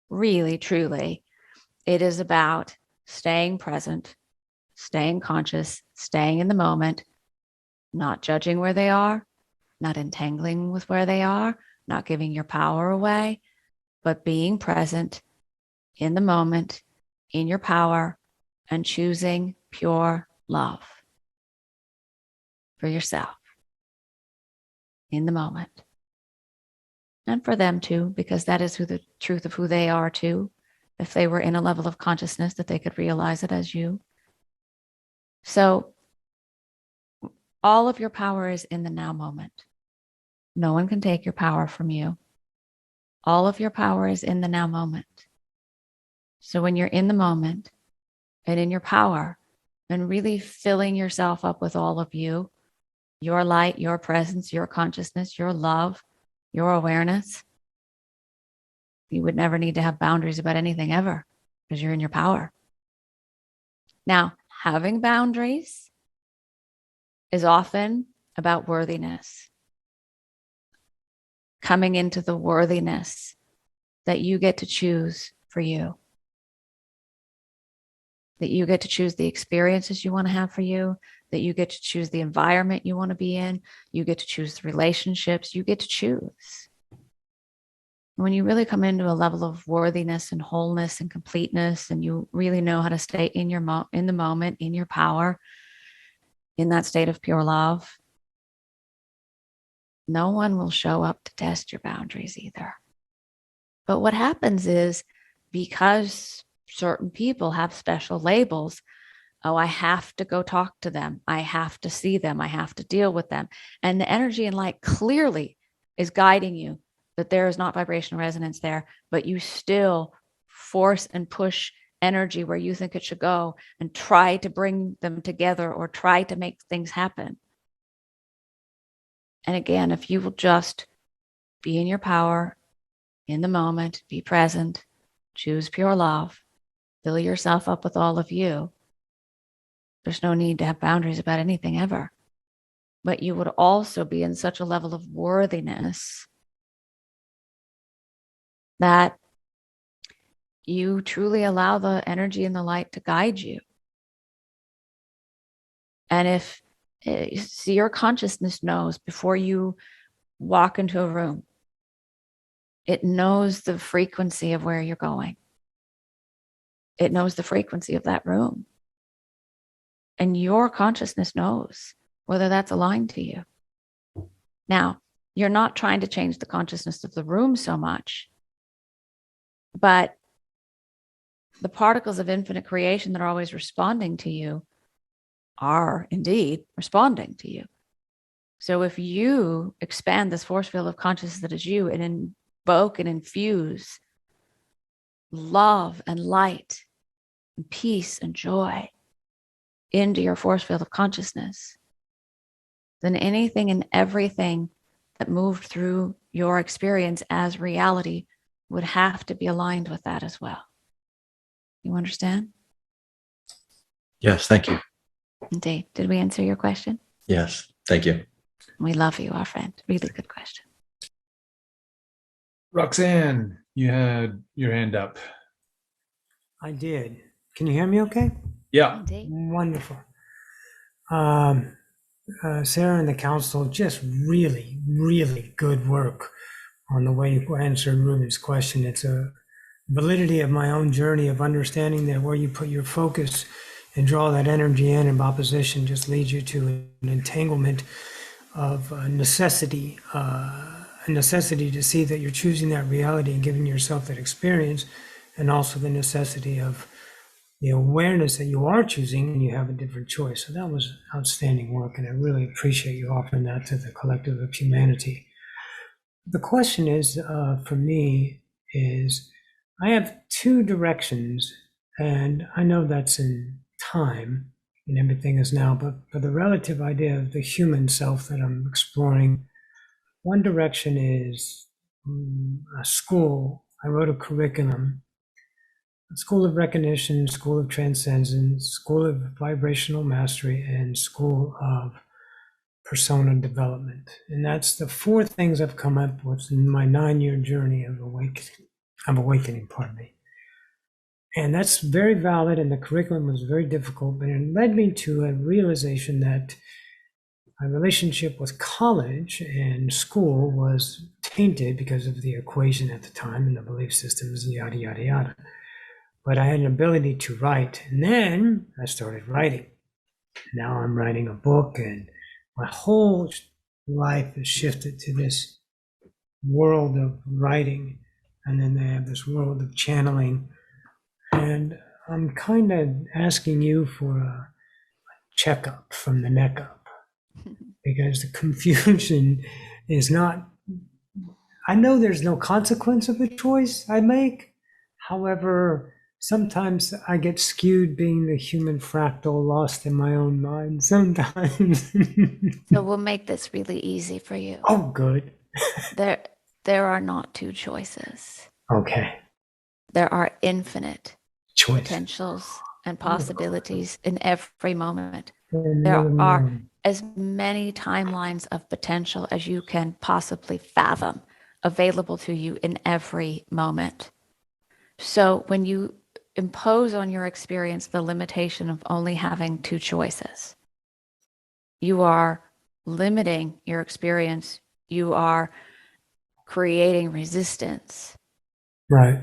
really, truly, it is about staying present, staying conscious, staying in the moment, not judging where they are, not entangling with where they are, not giving your power away, but being present in the moment, in your power, and choosing pure love for yourself in the moment. And for them too, because that is who the truth of who they are too. If they were in a level of consciousness that they could realize it as you. So all of your power is in the now moment. No one can take your power from you. All of your power is in the now moment. So when you're in the moment and in your power and really filling yourself up with all of you, your light, your presence, your consciousness, your love, your awareness, you would never need to have boundaries about anything ever because you're in your power. Now, having boundaries is often about worthiness. Coming into the worthiness that you get to choose for you. That you get to choose the experiences you want to have for you, that you get to choose the environment you want to be in, you get to choose the relationships, you get to choose. When you really come into a level of worthiness and wholeness and completeness, and you really know how to stay in your in the moment, in your power, in that state of pure love, no one will show up to test your boundaries either. But what happens is, because certain people have special labels, oh, I have to go talk to them, I have to see them, I have to deal with them. And the energy and light clearly is guiding you that there is not vibrational resonance there, but you still force and push energy where you think it should go and try to bring them together or try to make things happen. And again, if you will just be in your power, in the moment, be present, choose pure love, fill yourself up with all of you, there's no need to have boundaries about anything ever. But you would also be in such a level of worthiness that you truly allow the energy and the light to guide you. And if see, your consciousness knows before you walk into a room, it knows the frequency of where you're going. It knows the frequency of that room. And your consciousness knows whether that's aligned to you. Now, you're not trying to change the consciousness of the room so much, but the particles of infinite creation that are always responding to you are indeed responding to you. So if you expand this force field of consciousness that is you and invoke and infuse love and light and peace and joy into your force field of consciousness, then anything and everything that moved through your experience as reality would have to be aligned with that as well. You understand? Yes, thank you. Indeed. Did we answer your question? Yes, thank you. We love you, our friend. Really good question. Roxanne, you had your hand up. I did. Can you hear me okay? Yeah. Indeed. Wonderful. Sarah and the council, just really, really good work on the way you answered Reuben's question. It's a validity of my own journey of understanding that where you put your focus and draw that energy in and opposition just leads you to an entanglement of necessity, a necessity to see that you're choosing that reality and giving yourself that experience, and also the necessity of the awareness that you are choosing and you have a different choice. So that was outstanding work, and I really appreciate you offering that to the collective of humanity. The question is, for me, is I have two directions, and I know that's in time and everything is now, but for the relative idea of the human self that I'm exploring, one direction is a school. I wrote a curriculum, a school of recognition, school of transcendence, school of vibrational mastery, and school of persona development. And that's the four things I've come up with in my 9-year journey of awakening, pardon me. And that's very valid, and the curriculum was very difficult, but it led me to a realization that my relationship with college and school was tainted because of the equation at the time and the belief systems, yada, yada, yada. But I had an ability to write, and then I started writing. Now I'm writing a book, and my whole life has shifted to this world of writing, and then they have this world of channeling. And I'm kind of asking you for a checkup from the neck up, because the confusion is not I know there's no consequence of the choice I make. However, sometimes I get skewed being the human fractal lost in my own mind sometimes. So we'll make this really easy for you. Oh, good. There are not two choices. Okay. There are infinite Choice. potentials and possibilities in every moment. There are as many timelines of potential as you can possibly fathom available to you in every moment. So when you impose on your experience the limitation of only having two choices, you are limiting your experience. You are creating resistance. Right.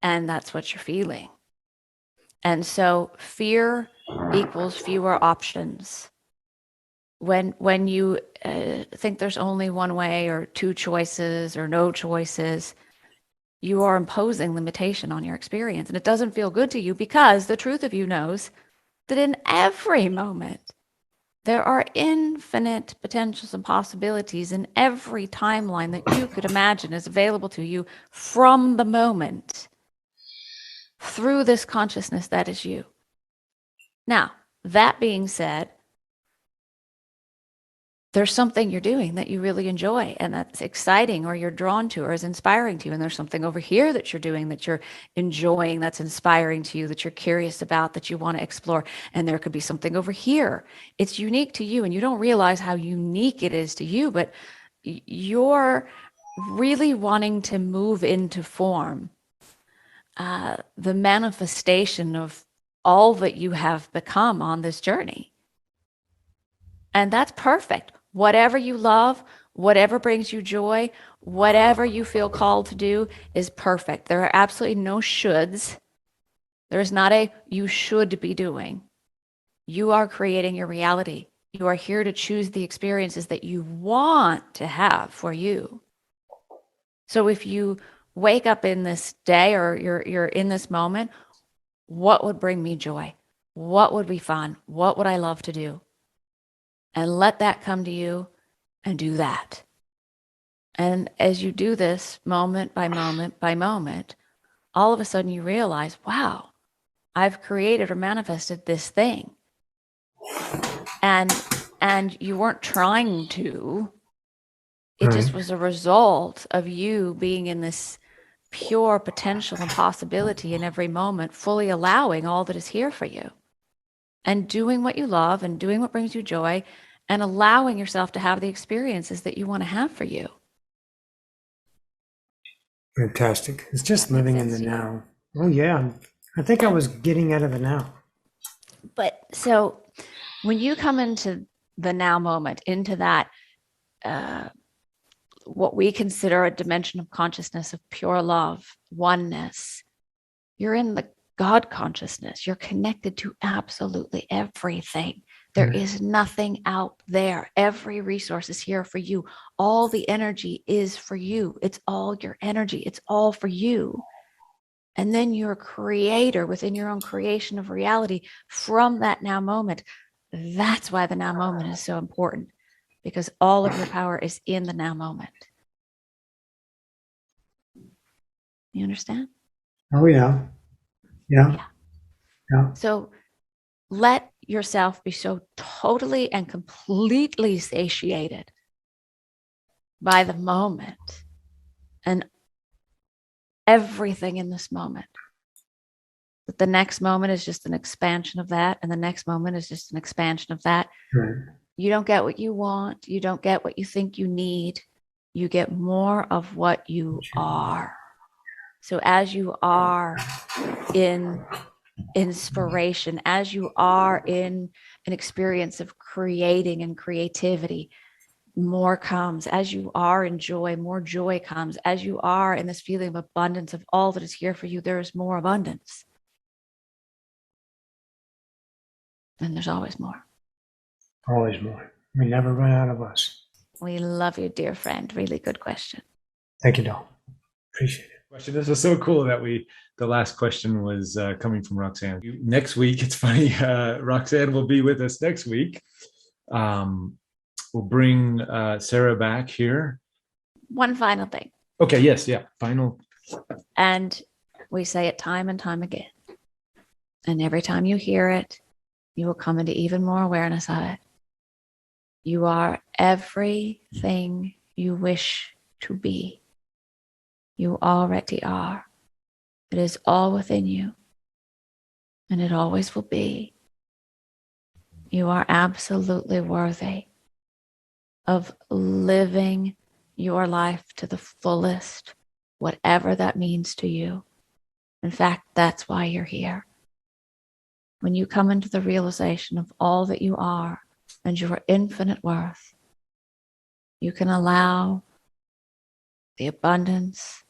And that's what you're feeling. And so fear equals fewer options. When you think there's only one way or two choices or no choices, you are imposing limitation on your experience. And it doesn't feel good to you because the truth of you knows that in every moment, there are infinite potentials and possibilities in every timeline that you could imagine is available to you from the moment through this consciousness that is you. Now, that being said, there's something you're doing that you really enjoy and that's exciting or you're drawn to or is inspiring to you. And there's something over here that you're doing that you're enjoying, that's inspiring to you, that you're curious about, that you want to explore. And there could be something over here. It's unique to you and you don't realize how unique it is to you, but you're really wanting to move into form, the manifestation of all that you have become on this journey. And that's perfect. Whatever you love, whatever brings you joy, whatever you feel called to do is perfect. There are absolutely no shoulds. There's not a you should be doing. You are creating your reality. You are here to choose the experiences that you want to have for you. So if you wake up in this day or you're in this moment, what would bring me joy? What would be fun? What would I love to do? And let that come to you and do that. And as you do this moment by moment by moment, all of a sudden you realize, wow, I've created or manifested this thing. And you weren't trying to. It just was a result of you being in this pure potential and possibility in every moment, fully allowing all that is here for you. And doing what you love and doing what brings you joy and allowing yourself to have the experiences that you want to have for you. Fantastic. It's just living in the now. Oh, yeah. I think I was getting out of the now. But so when you come into the now moment, into that, what we consider a dimension of consciousness of pure love, oneness, you're in the God consciousness. You're connected to absolutely everything. There is nothing out there. Every resource is here for you. All the energy is for you. It's all your energy. It's all for you. And then you're a creator within your own creation of reality from that now moment. That's why the now moment is so important, because all of your power is in the now moment. You understand? Oh, yeah. Yeah. Yeah. So let yourself be so totally and completely satiated by the moment and everything in this moment that the next moment is just an expansion of that, and the next moment is just an expansion of that. Right. You don't get what you want. You don't get what you think you need. You get more of what you are. So as you are in inspiration, as you are in an experience of creating and creativity, more comes. As you are in joy, more joy comes. As you are in this feeling of abundance of all that is here for you, there is more abundance. And there's always more. Always more. We never run out of us. We love you, dear friend. Really good question. Thank you, Doll. Appreciate it. Question. This was so cool that the last question was coming from Roxanne. Next week, it's funny, Roxanne will be with us next week. We'll bring Sara back here. One final thing. Okay. Yes. Yeah. Final. And we say it time and time again. And every time you hear it, you will come into even more awareness of it. You are everything you wish to be. You already are. It is all within you, and it always will be. You are absolutely worthy of living your life to the fullest, whatever that means to you. In fact, that's why you're here. When you come into the realization of all that you are and your infinite worth, you can allow the abundance,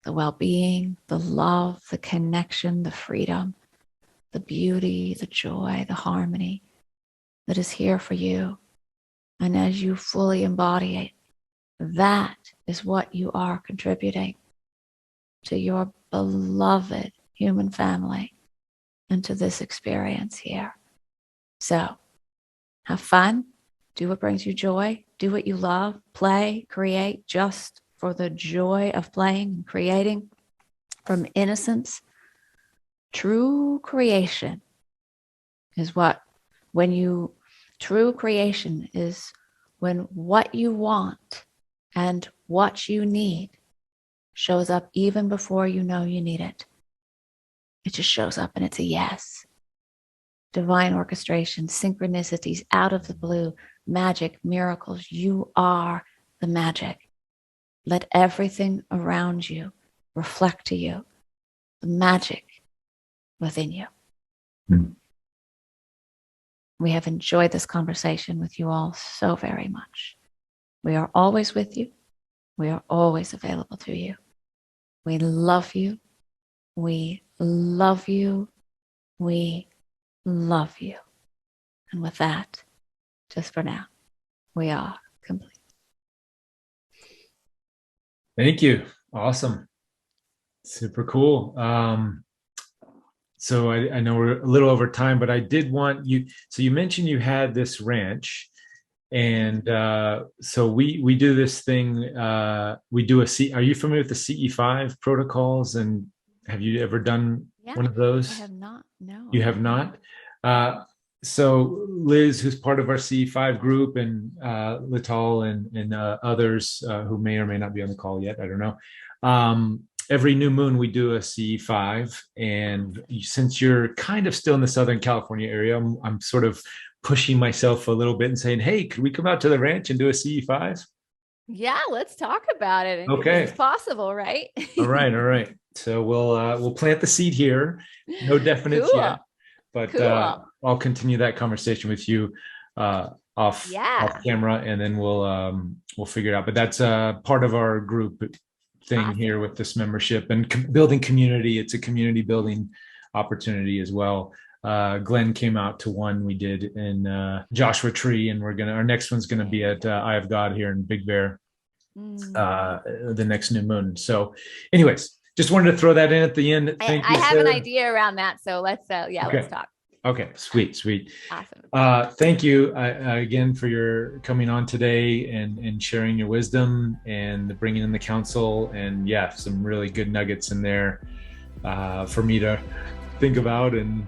the well-being, the love, the connection, the freedom, the beauty, the joy, the harmony that is here for you. And as you fully embody it, that is what you are contributing to your beloved human family and to this experience here. So have fun, do what brings you joy, do what you love, play, create just for the joy of playing and creating from innocence. True creation is true creation is when what you want and what you need shows up even before you know you need it. It just shows up and it's a yes. Divine orchestration, synchronicities out of the blue, magic, miracles. You are the magic. Let everything around you reflect to you the magic within you. Mm. We have enjoyed this conversation with you all so very much. We are always with you. We are always available to you. We love you. We love you. We love you. And with that, just for now, we are complete. Thank you. Awesome. Super cool. So I know we're a little over time, but I did want you, so you mentioned you had this ranch, and so we do this thing, we do are you familiar with the CE5 protocols, and have you ever done one of those? I have not, no. You have not? So Liz, who's part of our CE5 group, and Lital and others who may or may not be on the call yet, I don't know. Every new moon, we do a CE5. And since you're kind of still in the Southern California area, I'm sort of pushing myself a little bit and saying, hey, could we come out to the ranch and do a CE5? Yeah, let's talk about it. Okay. It's possible, right? All right. So we'll plant the seed here. No definites Cool. yet, but Cool. I'll continue that conversation with you off camera, and then we'll figure it out. But that's part of our group thing here with this membership and building community. It's a community building opportunity as well. Glenn came out to one we did in Joshua Tree, and our next one's gonna be at Eye of God here in Big Bear the next new moon. So anyways, just wanted to throw that in at the end. I have an idea around that, so let's let's talk. Okay, sweet. Awesome. Thank you again for your coming on today and sharing your wisdom and bringing in the council, and some really good nuggets in there for me to think about, and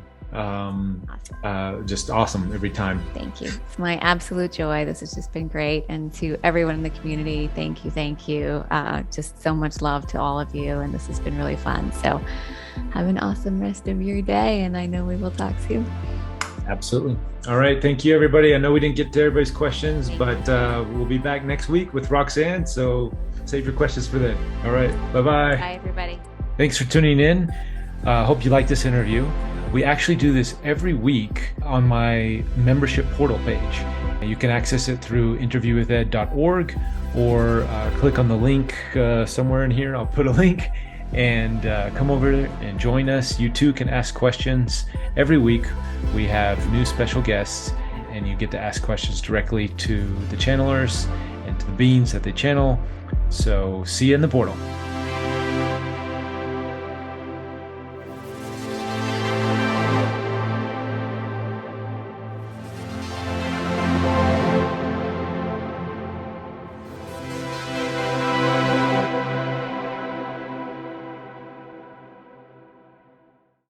just awesome every time. Thank you. It's my absolute joy. This has just been great. And to everyone in the community, thank you. Just so much love to all of you. And this has been really fun. So have an awesome rest of your day. And I know we will talk soon. Absolutely. All right. Thank you, everybody. I know we didn't get to everybody's questions, but we'll be back next week with Roxanne. So save your questions for then. All right. Bye-bye. Bye, everybody. Thanks for tuning in. Hope you like this interview. We actually do this every week on my membership portal page. You can access it through interviewwithed.org or click on the link somewhere in here. I'll put a link, and come over and join us. You too can ask questions. Every week we have new special guests, and you get to ask questions directly to the channelers and to the beings that they channel. So see you in the portal.